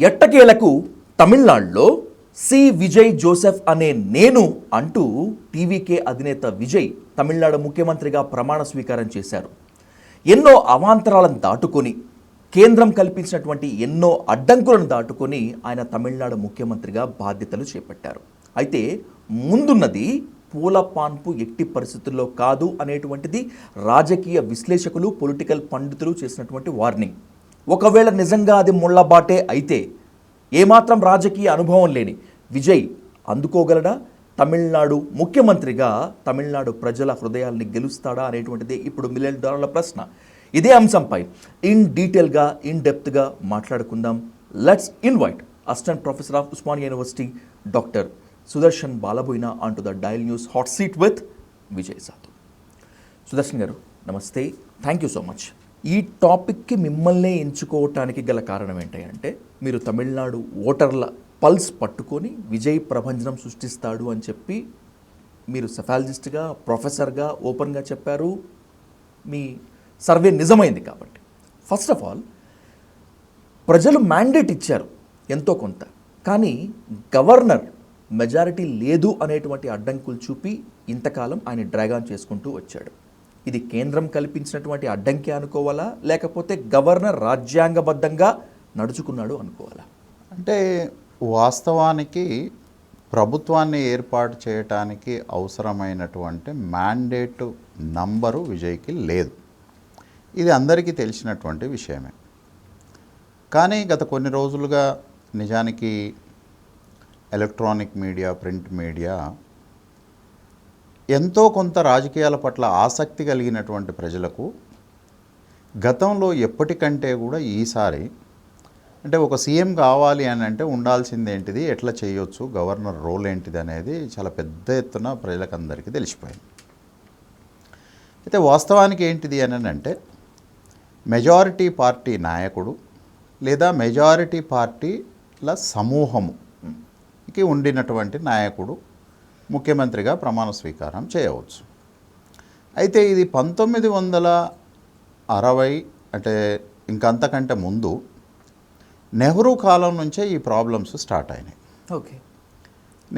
ఎట్టకేలకు తమిళనాడులో C Vijay Joseph అనే నేను అంటూ టీవీకే అధినేత విజయ్ తమిళనాడు ముఖ్యమంత్రిగా ప్రమాణ స్వీకారం చేశారు. ఎన్నో అవాంతరాలను దాటుకొని కేంద్రం కల్పించినటువంటి ఎన్నో అడ్డంకులను దాటుకొని ఆయన తమిళనాడు ముఖ్యమంత్రిగా బాధ్యతలు చేపట్టారు. అయితే ముందున్నది పూల పాన్పు ఎట్టి పరిస్థితుల్లో కాదు అనేటువంటిది రాజకీయ విశ్లేషకులు పొలిటికల్ పండితులు చేసినటువంటి వార్నింగ్. ఒకవేళ నిజంగా అది ముళ్ళబాటే అయితే ఏమాత్రం రాజకీయ అనుభవం లేని విజయ్ అందుకోగలడా? తమిళనాడు ముఖ్యమంత్రిగా తమిళనాడు ప్రజల హృదయాల్ని గెలుస్తాడా అనేటువంటిదే ఇప్పుడు $1 మిలియన్ ప్రశ్న. ఇదే అంశంపై ఇన్ డీటెయిల్గా ఇన్ డెప్త్గా మాట్లాడుకుందాం. Let's invite assistant professor of Osmania University doctor Sudarshan Balaboina on to the dial news hot seat with Vijay Sadhu. Sudarshan గారు నమస్తే, థ్యాంక్ యూ సో మచ్. ఈ టాపిక్కి మిమ్మల్నే ఎంచుకోవటానికి గల కారణం ఏంటంటే మీరు తమిళనాడు ఓటర్ల పల్స్ పట్టుకొని విజయ్ ప్రభంజనం సృష్టిస్తాడు అని చెప్పి మీరు సెఫాలజిస్ట్గా ప్రొఫెసర్గా ఓపెన్గా చెప్పారు. మీ సర్వే నిజమైంది కాబట్టి ఫస్ట్ ఆఫ్ ఆల్ ప్రజలు మ్యాండేట్ ఇచ్చారు ఎంతో కొంత, కానీ గవర్నర్ మెజారిటీ లేదు అనేటువంటి అడ్డంకులు చూపి ఇంతకాలం ఆయన డ్రాగాన్ చేసుకుంటూ వచ్చాడు. ఇది కేంద్రం కల్పించినటువంటి అడ్డంకి అనుకోవాలా, లేకపోతే గవర్నర్ రాజ్యాంగబద్ధంగా నడుచుకున్నాడు అనుకోవాలా? అంటే వాస్తవానికి ప్రభుత్వాన్ని ఏర్పాటు చేయటానికి అవసరమైనటువంటి మ్యాండేట్ నంబరు విజయ్కి లేదు. ఇది అందరికీ తెలిసినటువంటి విషయమే. కానీ గత కొన్ని రోజులుగా నిజానికి ఎలక్ట్రానిక్ మీడియా, ప్రింట్ మీడియా ఎంతో కొంత రాజకీయాల పట్ల ఆసక్తి కలిగినటువంటి ప్రజలకు గతంలో ఎప్పటికంటే కూడా ఈసారి అంటే ఒక సీఎం కావాలి అని అంటే ఉండాల్సింది ఏంటిది, ఎట్లా చేయొచ్చు, గవర్నర్ రోల్ ఏంటిది అనేది చాలా పెద్ద ఎత్తున ప్రజలకందరికీ తెలిసిపోయింది. అయితే వాస్తవానికి ఏంటిది అని అంటే మెజారిటీ పార్టీ నాయకుడు లేదా మెజారిటీ పార్టీల సమూహముకి ఉండినటువంటి నాయకుడు ముఖ్యమంత్రిగా ప్రమాణ స్వీకారం చేయవచ్చు. అయితే ఇది 1960 అంటే ఇంకంతకంటే ముందు నెహ్రూ కాలం నుంచే ఈ ప్రాబ్లమ్స్ స్టార్ట్ అయినాయి. ఓకే,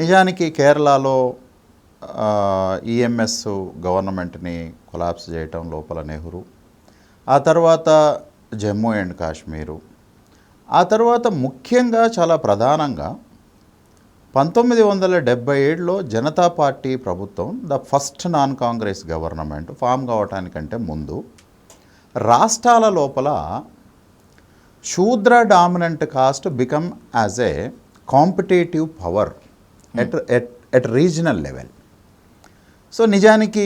నిజానికి కేరళలో ఈఎంఎస్ గవర్నమెంట్ని కొలాప్స్ చేయటం లోపల నెహ్రూ, ఆ తర్వాత జమ్మూ అండ్ కాశ్మీరు, ఆ తర్వాత ముఖ్యంగా చాలా ప్రధానంగా 1977లో జనతా పార్టీ ప్రభుత్వం the first non Congress government form కావటానికంటే ముందు రాష్ట్రాల లోపల శూద్ర dominant caste become as a competitive power at regional level. So నిజానికి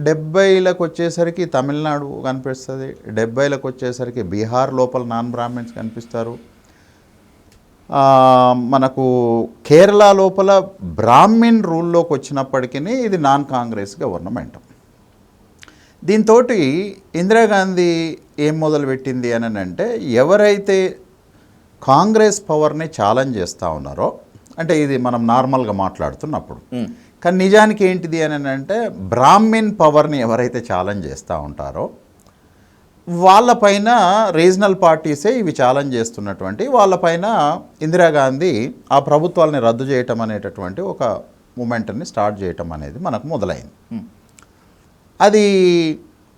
70లకు వచ్చేసరికి తమిళనాడు కనిపిస్తుంది, 70లకు వచ్చేసరికి బీహార్ లోపల నాన్ బ్రాహ్మిన్స్ కనిపిస్తారు, మనకు కేరళ లోపల బ్రాహ్మిన్ రూల్లోకి వచ్చినప్పటికీ ఇది నాన్ కాంగ్రెస్ గవర్నమెంట్. దీంతో ఇందిరాగాంధీ ఏం మొదలుపెట్టింది అని అంటే ఎవరైతే కాంగ్రెస్ పవర్ని ఛాలెంజ్ చేస్తూ ఉన్నారో, అంటే ఇది మనం నార్మల్గా మాట్లాడుతున్నప్పుడు, కానీ నిజానికి ఏంటిది అని అంటే బ్రాహ్మిన్ పవర్ని ఎవరైతే ఛాలెంజ్ చేస్తూ ఉంటారో వాళ్ళపైన రీజనల్ పార్టీసే ఇవి ఛాలెంజ్ చేస్తున్నటువంటి వాళ్ళపైన ఇందిరాగాంధీ ఆ ప్రభుత్వాలని రద్దు చేయటం అనేటటువంటి ఒక మూమెంట్ని స్టార్ట్ చేయటం అనేది మనకు మొదలైంది. అది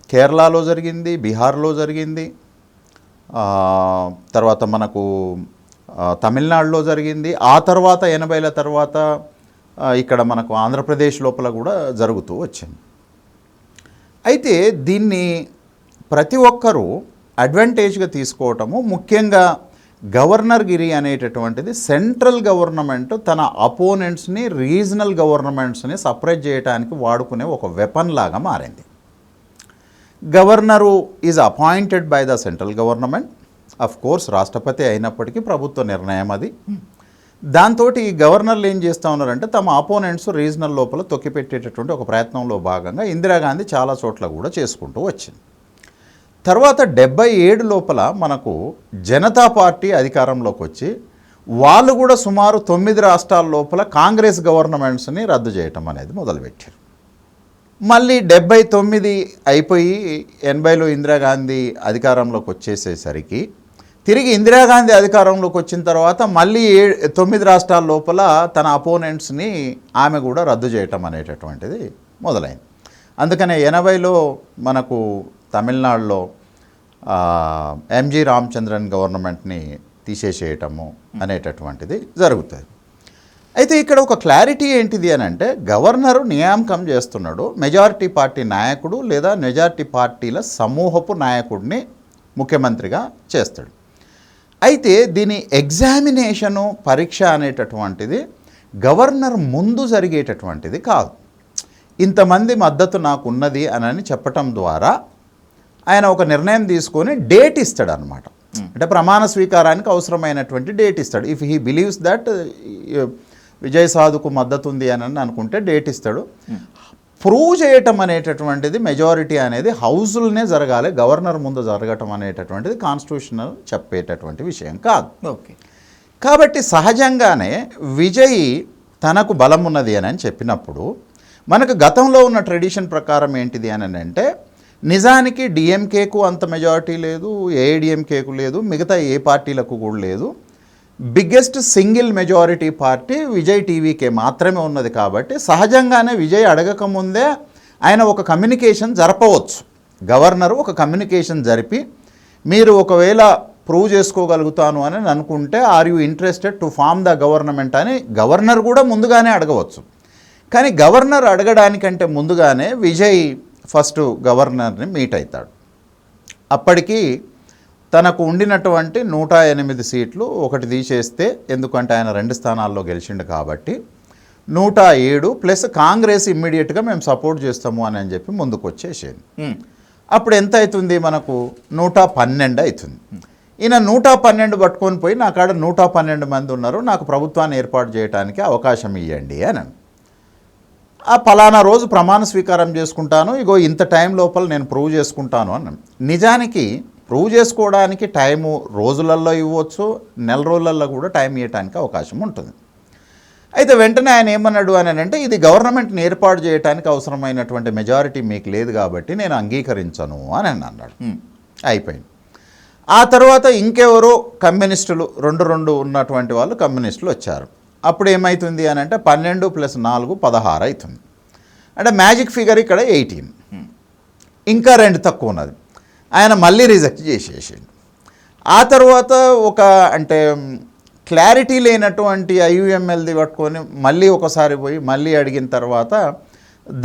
కేరళలో జరిగింది, బీహార్లో జరిగింది, తర్వాత మనకు తమిళనాడులో జరిగింది, ఆ తర్వాత 80ల తర్వాత ఇక్కడ మనకు ఆంధ్రప్రదేశ్ లోపల కూడా జరుగుతూ వచ్చింది. అయితే దీన్ని ప్రతి ఒక్కరూ అడ్వాంటేజ్గా తీసుకోవటము, ముఖ్యంగా గవర్నర్ గిరి అనేటటువంటిది సెంట్రల్ గవర్నమెంట్ తన అపోనెంట్స్ని రీజనల్ గవర్నమెంట్స్ని సపరేట్ చేయడానికి వాడుకునే ఒక వెపన్ లాగా మారింది. Governor is appointed by the central government, of course రాష్ట్రపతి అయినప్పటికీ ప్రభుత్వ నిర్ణయం అది. దాంతో ఈ గవర్నర్లు ఏం చేస్తూ ఉన్నారంటే తమ అపోనెంట్స్ రీజనల్ లోపల తొక్కిపెట్టేటటువంటి ఒక ప్రయత్నంలో భాగంగా ఇందిరాగాంధీ చాలా చోట్ల కూడా చేసుకుంటూ వచ్చింది. తర్వాత 77 లోపల మనకు జనతా పార్టీ అధికారంలోకి వచ్చి వాళ్ళు కూడా సుమారు 9 రాష్ట్రాల లోపల కాంగ్రెస్ గవర్నమెంట్స్ని రద్దు చేయటం అనేది మొదలుపెట్టారు. మళ్ళీ 79 అయిపోయి 80లో ఇందిరాగాంధీ అధికారంలోకి వచ్చేసేసరికి తిరిగి ఇందిరాగాంధీ అధికారంలోకి వచ్చిన తర్వాత మళ్ళీ 9 రాష్ట్రాల లోపల తన అపోనెంట్స్ని ఆమె కూడా రద్దు చేయటం అనేటటువంటిది మొదలైంది. అందుకనే 80లో మనకు తమిళనాడులో ఎంజి రామచంద్రన్ గవర్నమెంట్ని తీసేసేయటము అనేటటువంటిది జరుగుతుంది. అయితే ఇక్కడ ఒక క్లారిటీ ఏంటిది అని అంటే, గవర్నరు నియామకం చేస్తున్నాడు మెజారిటీ పార్టీ నాయకుడు లేదా మెజారిటీ పార్టీల సమూహపు నాయకుడిని ముఖ్యమంత్రిగా చేస్తాడు. అయితే దీని ఎగ్జామినేషను పరీక్ష అనేటటువంటిది గవర్నర్ ముందు జరిగేటటువంటిది కాదు. ఇంతమంది మద్దతు నాకు ఉన్నది అని చెప్పటం ద్వారా ఆయన ఒక నిర్ణయం తీసుకొని డేట్ ఇస్తాడు అనమాట. అంటే ప్రమాణ స్వీకారానికి అవసరమైనటువంటి డేట్ ఇస్తాడు. If he believes that Vijay సాధుకు మద్దతు ఉంది అని అనుకుంటే డేట్ ఇస్తాడు. ప్రూవ్ చేయటం అనేటటువంటిది మెజారిటీ అనేది హౌజులనే జరగాలి, గవర్నర్ ముందు జరగటం అనేటటువంటిది కాన్స్టిట్యూషనల్ చెప్పేటటువంటి విషయం కాదు. ఓకే. కాబట్టి సహజంగానే విజయ్ తనకు బలం ఉన్నది అని చెప్పినప్పుడు మనకు గతంలో ఉన్న ట్రెడిషన్ ప్రకారం ఏంటిది అని అంటే, నిజానికి డిఎంకేకు అంత మెజారిటీ లేదు, ఏఐడిఎంకేకు లేదు, మిగతా ఏ పార్టీలకు కూడా లేదు. Biggest single majority party Vijay TVK మాత్రమే ఉన్నది. కాబట్టి సహజంగానే విజయ్ అడగకముందే ఆయన ఒక కమ్యూనికేషన్ జరపవచ్చు. గవర్నరు ఒక కమ్యూనికేషన్ జరిపి, మీరు ఒకవేళ ప్రూవ్ చేసుకోగలుగుతాను అని అనుకుంటే are you interested to form the government అని గవర్నర్ కూడా ముందుగానే అడగవచ్చు. కానీ గవర్నర్ అడగడానికంటే ముందుగానే విజయ్ ఫస్ట్ గవర్నర్ని మీట్ అవుతాడు. అప్పటికి తనకు ఉండినటువంటి 108 సీట్లు ఒకటి తీసేస్తే, ఎందుకంటే ఆయన 2 స్థానాల్లో గెలిచిండు కాబట్టి 107 ప్లస్ కాంగ్రెస్ ఇమ్మీడియట్గా మేము సపోర్ట్ చేస్తాము అని చెప్పి ముందుకు వచ్చేసేది. అప్పుడు ఎంత అవుతుంది, మనకు 112 అవుతుంది. ఈయన 112 పట్టుకొని పోయి, నా కాడ 112 మంది ఉన్నారు, నాకు ప్రభుత్వాన్ని ఏర్పాటు చేయడానికి అవకాశం ఇవ్వండి అని. ఆ పలానా రోజు ప్రమాణ స్వీకారం చేసుకుంటాను, ఇగో ఇంత టైం లోపల నేను ప్రూవ్ చేసుకుంటాను అన్నాను. నిజానికి ప్రూవ్ చేసుకోవడానికి టైము రోజులలో ఇవ్వచ్చు, నెల రోజులలో కూడా టైం ఇవ్వడానికి అవకాశం ఉంటుంది. అయితే వెంటనే ఆయన ఏమన్నాడు అని అంటే, ఇది గవర్నమెంట్ని ఏర్పాటు చేయడానికి అవసరమైనటువంటి మెజారిటీ మీకు లేదు కాబట్టి నేను అంగీకరించను అని అన్నాడు. అయిపోయింది. ఆ తర్వాత ఇంకెవరో కమ్యూనిస్టులు 2 ఉన్నటువంటి వాళ్ళు కమ్యూనిస్టులు వచ్చారు. అప్పుడు ఏమవుతుంది అని అంటే 12 + 4 16 అవుతుంది. అంటే మ్యాజిక్ ఫిగర్ ఇక్కడ 18, ఇంకా 2 తక్కువ ఉన్నది. ఆయన మళ్ళీ రిజెక్ట్ చేసేసిండు. ఆ తర్వాత ఒక అంటే క్లారిటీ లేనటువంటి ఐయుఎంఎల్ది పట్టుకొని మళ్ళీ ఒకసారి పోయి మళ్ళీ అడిగిన తర్వాత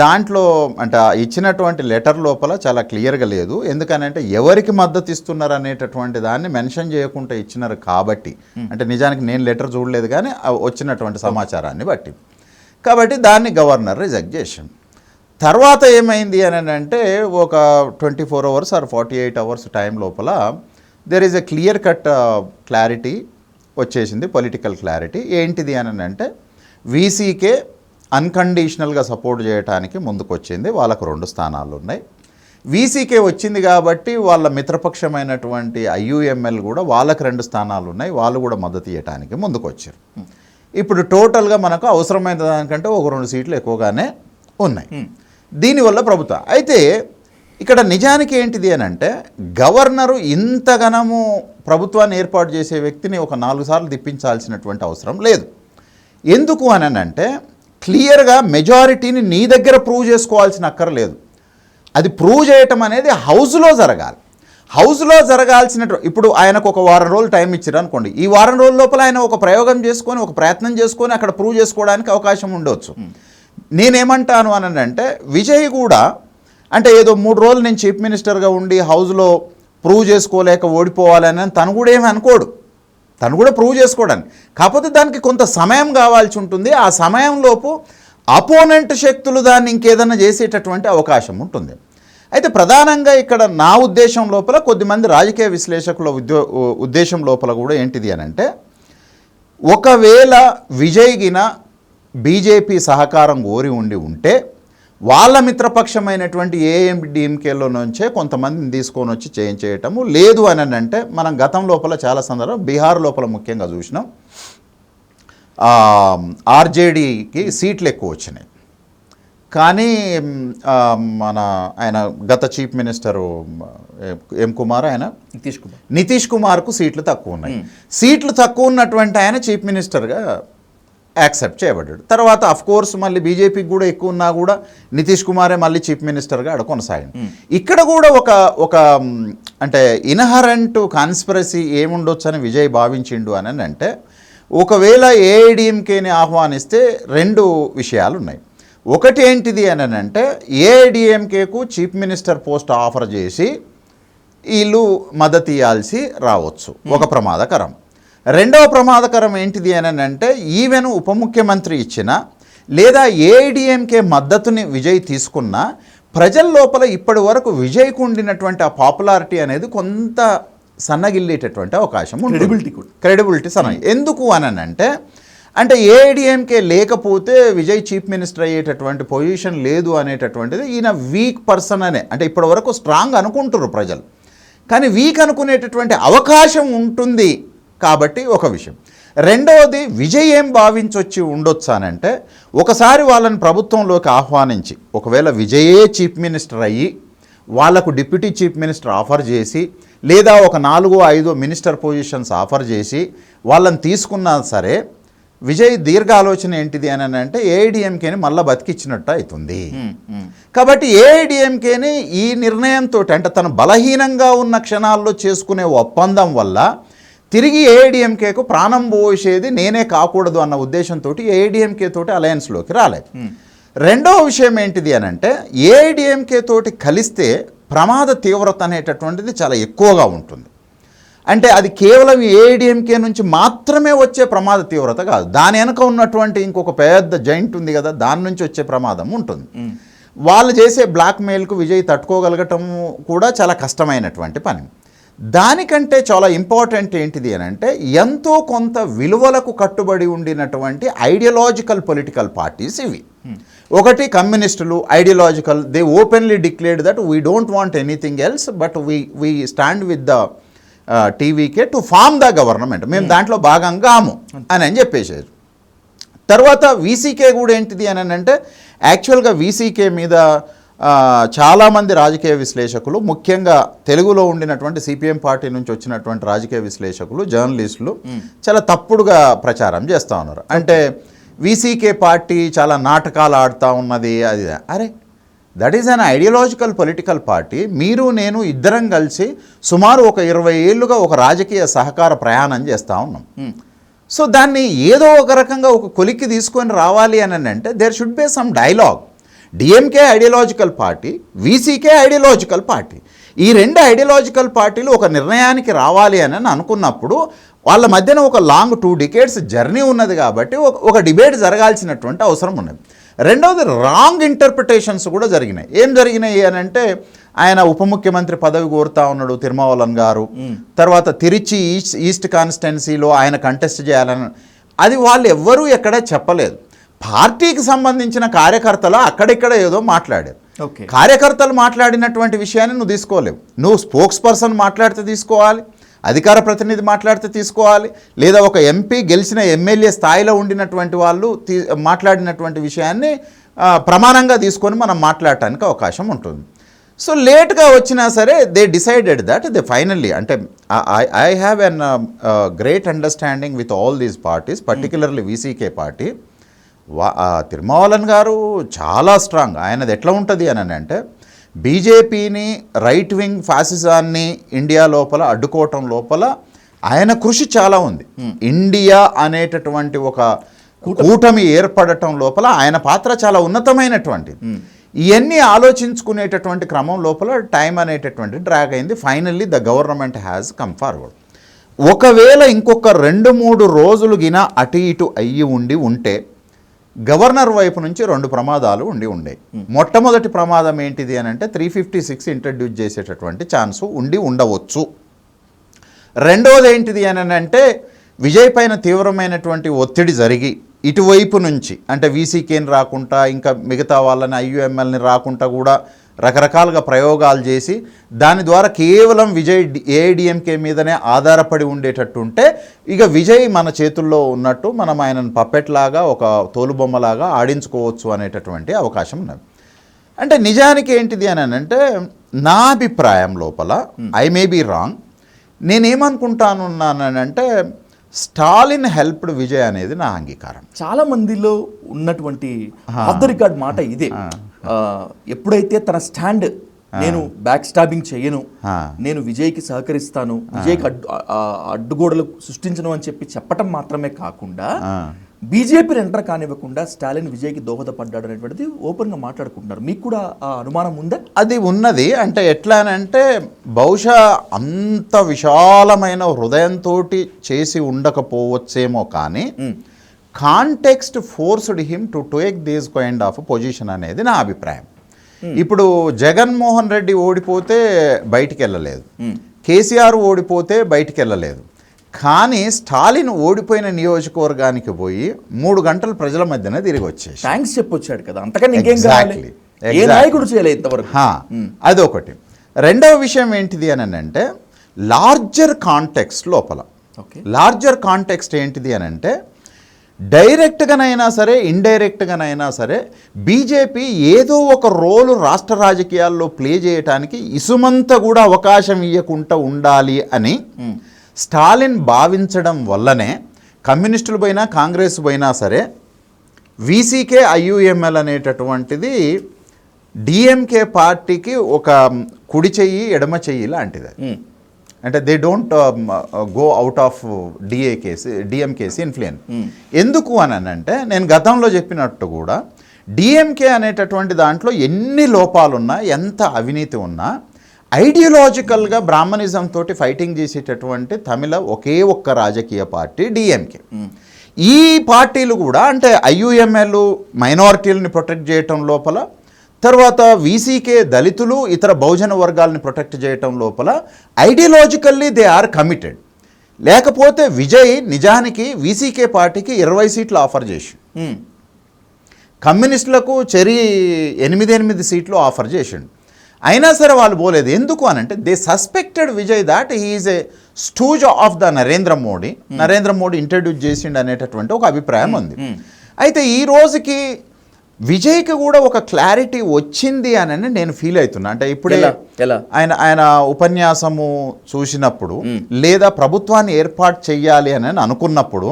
దాంట్లో అంటే ఇచ్చినటువంటి లెటర్ లోపల చాలా క్లియర్గా లేదు. ఎందుకనంటే ఎవరికి మద్దతు ఇస్తున్నారు అనేటటువంటి దాన్ని మెన్షన్ చేయకుండా ఇచ్చినారు కాబట్టి, అంటే నిజానికి నేను లెటర్ చూడలేదు కానీ వచ్చినటువంటి సమాచారాన్ని బట్టి, కాబట్టి దాన్ని గవర్నర్ రిజెక్ట్ చేసాం. తర్వాత ఏమైంది అని అంటే ఒక 24 hours ఆర్ 48 hours టైం లోపల there is a clear cut clarity వచ్చేసింది, పొలిటికల్ క్లారిటీ. ఏంటిది అని అంటే వీసీకే అన్కండిషనల్గా సపోర్ట్ చేయడానికి ముందుకు వచ్చింది. వాళ్ళకు 2 స్థానాలు ఉన్నాయి. వీసీకే వచ్చింది కాబట్టి వాళ్ళ మిత్రపక్షమైనటువంటి ఐయుఎంఎల్ కూడా వాళ్ళకు 2 స్థానాలు ఉన్నాయి, వాళ్ళు కూడా మద్దతు ఇవ్వడానికి ముందుకు వచ్చారు. ఇప్పుడు టోటల్గా మనకు అవసరమైన దానికంటే ఒక 2 సీట్లు ఎక్కువగానే ఉన్నాయి. దీనివల్ల ప్రభుత్వం అయితే ఇక్కడ నిజానికి ఏంటిది అని అంటే, గవర్నరు ఇంతగనము ప్రభుత్వాన్ని ఏర్పాటు చేసే వ్యక్తిని ఒక 4 సార్లు తిప్పించాల్సినటువంటి అవసరం లేదు. ఎందుకు అని అంటే క్లియర్గా మెజారిటీని నీ దగ్గర ప్రూవ్ చేసుకోవాల్సిన అక్కర్లేదు. అది ప్రూవ్ చేయటం అనేది హౌస్లో జరగాలి. హౌస్లో జరగాల్సినట్టు ఇప్పుడు ఆయనకు ఒక వారం రోజులు టైం ఇచ్చారు అనుకోండి, ఈ వారం రోజుల లోపల ఆయన ఒక ప్రయోగం చేసుకొని ఒక ప్రయత్నం చేసుకొని అక్కడ ప్రూవ్ చేసుకోవడానికి అవకాశం ఉండవచ్చు. నేనేమంటాను అని అంటే విజయ్ కూడా అంటే ఏదో 3 రోజులు నేను చీఫ్ మినిస్టర్గా ఉండి హౌస్లో ప్రూవ్ చేసుకోలేక ఓడిపోవాలని తను కూడా ఏమి అనుకోడు, తను కూడా ప్రూవ్ చేసుకోవడానికి. కాకపోతే దానికి కొంత సమయం కావాల్సి ఉంటుంది. ఆ సమయంలోపు అపోనెంట్ శక్తులు దాన్ని ఇంకేదన్నా చేసేటటువంటి అవకాశం ఉంటుంది. అయితే ప్రధానంగా ఇక్కడ నా ఉద్దేశం లోపల, కొద్దిమంది రాజకీయ విశ్లేషకుల ఉద్దేశం లోపల కూడా ఏంటిది అని అంటే, ఒకవేళ విజయ్గిన బీజేపీ సహకారం కోరి ఉంటే వాళ్ళ మిత్రపక్షమైనటువంటి ఏఐఎండిఎంకేలో నుంచే కొంతమందిని తీసుకొని వచ్చి చేయటము లేదు అని అంటే, మనం గతం లోపల చాలా సందర్భం బీహార్ లోపల ముఖ్యంగా చూసినాం, ఆర్జేడీకి సీట్లు ఎక్కువ వచ్చినాయి. కానీ మన ఆయన గత చీఫ్ మినిస్టరు ఎం కుమార్ ఆయన నితీష్ కుమార్కు సీట్లు తక్కువ ఉన్నాయి. సీట్లు తక్కువ ఉన్నటువంటి ఆయన చీఫ్ మినిస్టర్గా యాక్సెప్ట్ చేయబడ్డాడు. తర్వాత అఫ్కోర్స్ మళ్ళీ బీజేపీకి కూడా ఎక్కువ ఉన్నా కూడా నితీష్ కుమారే మళ్ళీ చీఫ్ మినిస్టర్గా ఆడ కొనసాగింది. ఇక్కడ కూడా ఒక అంటే ఇన్హరెంట్ కాన్స్పిరసీ ఏముండొచ్చు అని విజయ్ భావించిండు అని అంటే, ఒకవేళ ఏఐడిఎంకేని ఆహ్వానిస్తే 2 విషయాలు ఉన్నాయి. ఒకటి ఏంటిది అని అంటే, ఏఐడిఎంకేకు చీఫ్ మినిస్టర్ పోస్ట్ ఆఫర్ చేసి వీళ్ళు మద్దతు ఇవ్వాల్సి రావచ్చు, ఒక ప్రమాదకరం. రెండవ ప్రమాదకరం ఏంటిది అని అంటే, ఈవెన్ ఉప ముఖ్యమంత్రి ఇచ్చిన లేదా ఏఐడిఎంకే మద్దతుని విజయ్ తీసుకున్న ప్రజల లోపల ఇప్పటి వరకు విజయ్కు ఉండినటువంటి ఆ పాపులారిటీ అనేది కొంత సన్నగిల్లేటటువంటి అవకాశం ఉంటుంది. క్రెడిబిలిటీ ఎందుకు అని అంటే ఏఐడిఎంకే లేకపోతే విజయ్ చీఫ్ మినిస్టర్ అయ్యేటటువంటి పొజిషన్ లేదు అనేటటువంటిది ఈయన వీక్ పర్సన్ అనే, అంటే ఇప్పటి వరకు స్ట్రాంగ్ అనుకుంటారు ప్రజలు, కానీ వీక్ అనుకునేటటువంటి అవకాశం ఉంటుంది కాబట్టి ఒక విషయం. రెండవది, విజయ్ ఏం భావించొచ్చి ఉండొచ్చు అనంటే, ఒకసారి వాళ్ళని ప్రభుత్వంలోకి ఆహ్వానించి ఒకవేళ విజయే చీఫ్ మినిస్టర్ అయ్యి వాళ్లకు డిప్యూటీ చీఫ్ మినిస్టర్ ఆఫర్ చేసి లేదా ఒక 4-5 మినిస్టర్ పొజిషన్స్ ఆఫర్ చేసి వాళ్ళని తీసుకున్నా సరే, విజయ్ దీర్ఘ ఆలోచన ఏంటిది అని అంటే ఏఐడిఎంకేని మళ్ళీ బతికిచ్చినట్టు అవుతుంది. కాబట్టి ఏఐడిఎంకేని ఈ నిర్ణయంతో, అంటే తను బలహీనంగా ఉన్న క్షణాల్లో చేసుకునే ఒప్పందం వల్ల తిరిగి ఏఐడిఎంకేకు ప్రాణం పోసేది నేనే కాకూడదు అన్న ఉద్దేశంతో ఏఐడిఎంకే తోటి అలయన్స్లోకి రాలేదు. రెండవ విషయం ఏంటిది అని అంటే, ఏఐడిఎంకే తోటి కలిస్తే ప్రమాద తీవ్రత అనేటటువంటిది చాలా ఎక్కువగా ఉంటుంది. అంటే అది కేవలం ఏఐడిఎంకే నుంచి మాత్రమే వచ్చే ప్రమాద తీవ్రత కాదు, దాని వెనక ఉన్నటువంటి ఇంకొక పెద్ద జాయింట్ ఉంది కదా, దాని నుంచి వచ్చే ప్రమాదం ఉంటుంది. వాళ్ళు చేసే బ్లాక్మెయిల్కు విజయ్ తట్టుకోగలగటం కూడా చాలా కష్టమైనటువంటి పని. దానికంటే చాలా ఇంపార్టెంట్ ఏంటిది అని అంటే, ఎంతో కొంత విలువలకు కట్టుబడి ఉండినటువంటి ఐడియాలజికల్ పొలిటికల్ పార్టీస్ ఇవి. ఒకటి కమ్యూనిస్టులు ideological, they openly declared that we don't want anything else but we stand with the TVK to form the government, మేము దాంట్లో భాగంగాము అని చెప్పేసారు. తర్వాత వీసీకే కూడా ఏంటిది అని అంటే, యాక్చువల్గా వీసీకే మీద చాలామంది రాజకీయ విశ్లేషకులు, ముఖ్యంగా తెలుగులో ఉండినటువంటి సిపిఎం పార్టీ నుంచి వచ్చినటువంటి రాజకీయ విశ్లేషకులు, జర్నలిస్టులు చాలా తప్పుడుగా ప్రచారం చేస్తూ ఉన్నారు. అంటే వీసీకే పార్టీ చాలా నాటకాలు ఆడుతూ ఉన్నది అది. అరే, that is an ideological political party. మీరు నేను ఇద్దరం కలిసి సుమారు ఒక 20 ఏళ్ళుగా ఒక రాజకీయ సహకార ప్రయాణం చేస్తూ ఉన్నాం. సో దాన్ని ఏదో ఒక రకంగా ఒక కొలిక్కి తీసుకొని రావాలి అని అంటే there should be some dialogue. DMK ideological party, VCK ideological party. ఈ 2 ఐడియాలజికల్ పార్టీలు ఒక నిర్ణయానికి రావాలి అని అనుకున్నప్పుడు వాళ్ళ మధ్యన ఒక లాంగ్ 2 decades జర్నీ ఉన్నది కాబట్టి ఒక డిబేట్ జరగాల్సినటువంటి అవసరం ఉన్నది. రెండవది, రాంగ్ ఇంటర్ప్రిటేషన్స్ కూడా జరిగినాయి. ఏం జరిగినాయి అని అంటే, ఆయన ఉప ముఖ్యమంత్రి పదవి కోరుతా ఉన్నాడు తిరుమావలన్ గారు, తర్వాత తిరుచి ఈస్ట్ కాన్స్టిట్యున్సీలో ఆయన కంటెస్ట్ చేయాలని, అది వాళ్ళు ఎవ్వరూ ఎక్కడ చెప్పలేదు. పార్టీకి సంబంధించిన కార్యకర్తలు అక్కడిక్కడ ఏదో మాట్లాడారు. కార్యకర్తలు మాట్లాడినటువంటి విషయాన్ని నువ్వు తీసుకోలేవు. నువ్వు స్పోక్స్ పర్సన్ మాట్లాడితే తీసుకోవాలి, అధికార ప్రతినిధి మాట్లాడితే తీసుకోవాలి, లేదా ఒక ఎంపీ గెలిచిన ఎమ్మెల్యే స్థాయిలో ఉండినటువంటి వాళ్ళు మాట్లాడినటువంటి విషయాన్ని ప్రమాణంగా తీసుకొని మనం మాట్లాడటానికి అవకాశం ఉంటుంది. సో లేట్గా వచ్చినా సరే they decided that they finally, అంటే I have an great understanding with all these parties, particularly VCK party. Thirumavalavan garu చాలా స్ట్రాంగ్. ఆయనది ఎట్లా ఉంటుంది అని అంటే, బీజేపీని రైట్ వింగ్ ఫ్యాసిజాన్ని ఇండియా లోపల అడ్డుకోవటం లోపల ఆయన కృషి చాలా ఉంది. ఇండియా అనేటటువంటి ఒక కూటమి ఏర్పడటం లోపల ఆయన పాత్ర చాలా ఉన్నతమైనటువంటిది. ఇవన్నీ ఆలోచించుకునేటటువంటి క్రమం లోపల టైం అనేటటువంటి డ్రాగ్ అయింది. Finally the government has come forward. ఒకవేళ ఇంకొక 2-3 రోజులు గిన అటు ఇటు అయ్యి ఉంటే గవర్నర్ వైపు నుంచి 2 ప్రమాదాలు ఉండే. మొట్టమొదటి ప్రమాదం ఏంటిది అని అంటే 356 ఇంట్రడ్యూస్ చేసేటటువంటి ఛాన్సు ఉండవచ్చు. రెండవది ఏంటిది అని అంటే, విజయ్ పైన తీవ్రమైనటువంటి ఒత్తిడి జరిగి ఇటువైపు నుంచి, అంటే వీసీకేని రాకుండా ఇంకా మిగతా వాళ్ళని ఐయుఎంఎల్ని రాకుండా కూడా రకరకాలుగా ప్రయోగాలు చేసి దాని ద్వారా కేవలం విజయ్ ఏఐడిఎంకే మీదనే ఆధారపడి ఉండేటట్టు ఉంటే ఇక విజయ్ మన చేతుల్లో ఉన్నట్టు మనం ఆయనను పప్పెట్లాగా ఒక తోలుబొమ్మలాగా ఆడించుకోవచ్చు అనేటటువంటి అవకాశం ఉన్నది. అంటే నిజానికి ఏంటిది అని అంటే నా అభిప్రాయం లోపల ఐ మే బీ రాంగ్, నేనేమనుకుంటానున్నానంటే స్టాలిన్ హెల్ప్డ్ విజయ్ అనేది నా అంగీకారం. చాలా మందిలో ఉన్నటువంటి ఆఫ్ ద రికార్డ్ మాట ఇదే. ఎప్పుడైతే తన స్టాండ్ నేను బ్యాక్ స్టాబింగ్ చేయను, నేను విజయ్కి సహకరిస్తాను, విజయ్కి అడ్డుగోడలు సృష్టించను అని చెప్పటం మాత్రమే కాకుండా బీజేపీని ఎంటర్ కానివ్వకుండా స్టాలిన్ విజయ్కి దోహదపడ్డాడు అనేటువంటిది ఓపెన్గా మాట్లాడుకుంటున్నారు. మీకు కూడా ఆ అనుమానం ఉందా? అది ఉన్నది. అంటే ఎట్లా అంటే బహుశా అంత విశాలమైన హృదయంతో చేసి ఉండకపోవచ్చేమో కానీ context forced him to take this kind of position అనేది నా అభిప్రాయం. ఇప్పుడు జగన్మోహన్ రెడ్డి ఓడిపోతే బయటికి వెళ్ళలేదు, కేసీఆర్ ఓడిపోతే బయటికి వెళ్ళలేదు, కానీ స్టాలిన్ ఓడిపోయిన నియోజకవర్గానికి పోయి 3 గంటలు ప్రజల మధ్యన తిరిగి వచ్చేసి థ్యాంక్స్ చెప్పొచ్చాడు కదా, అంతకన్నా ఇంకేం కావాలి? ఏ నాయకుడు చేయలేదు ఇంతవరకు. అదొకటి. రెండవ విషయం ఏంటిది అని అంటే లార్జర్ కాంటెక్స్ట్ లోపల, లార్జర్ కాంటెక్స్ట్ ఏంటిది అని అంటే డైరెక్ట్గానైనా సరే ఇండైరెక్ట్గానైనా సరే బీజేపీ ఏదో ఒక రోలు రాష్ట్ర రాజకీయాల్లో ప్లే చేయటానికి ఇసుమంత కూడా అవకాశం ఇవ్వకుండా ఉండాలి అని స్టాలిన్ భావించడం వల్లనే కమ్యూనిస్టులు పోయినా కాంగ్రెస్ పోయినా సరే వీసీకే ఐయుఎంఎల్ అనేటటువంటిది డిఎంకే పార్టీకి ఒక కుడి చెయ్యి ఎడమ చెయ్యి లాంటిది. అంటే they don't go out of డిఎంకేసి ఇన్ఫ్లుయెన్స్. ఎందుకు అని అంటే నేను గతంలో చెప్పినట్టు కూడా డిఎంకే అనేటటువంటి దాంట్లో ఎన్ని లోపాలున్నా ఎంత అవినీతి ఉన్నా ఐడియాలజికల్గా బ్రాహ్మణిజం తోటి ఫైటింగ్ చేసేటటువంటి తమిళ ఒకే ఒక్క రాజకీయ పార్టీ డిఎంకే. ఈ పార్టీలు కూడా అంటే ఐయుఎంఎల్ మైనారిటీలని ప్రొటెక్ట్ చేయటం లోపల, తర్వాత వీసీకే దళితులు ఇతర బహుజన వర్గాలని ప్రొటెక్ట్ చేయటం లోపల ఐడియాలజికల్లీ దే ఆర్ కమిటెడ్. లేకపోతే విజయ్ నిజానికి వీసీకే పార్టీకి 20 సీట్లు ఆఫర్ చేసి కమ్యూనిస్టులకు 8 సీట్లు ఆఫర్ చేసిండు. అయినా సరే వాళ్ళు పోలేదు. ఎందుకు అనంటే they suspected Vijay that he is a stooge of the Narendra Modi introduce చేసిండు అనేటటువంటి ఒక అభిప్రాయం ఉంది. అయితే ఈ రోజుకి విజయ్కి కూడా ఒక క్లారిటీ వచ్చింది అని నేను ఫీల్ అవుతున్నా. అంటే ఇప్పుడే ఆయన ఉపన్యాసము చూసినప్పుడు లేదా ప్రభుత్వాన్ని ఏర్పాటు చెయ్యాలి అని అనుకున్నప్పుడు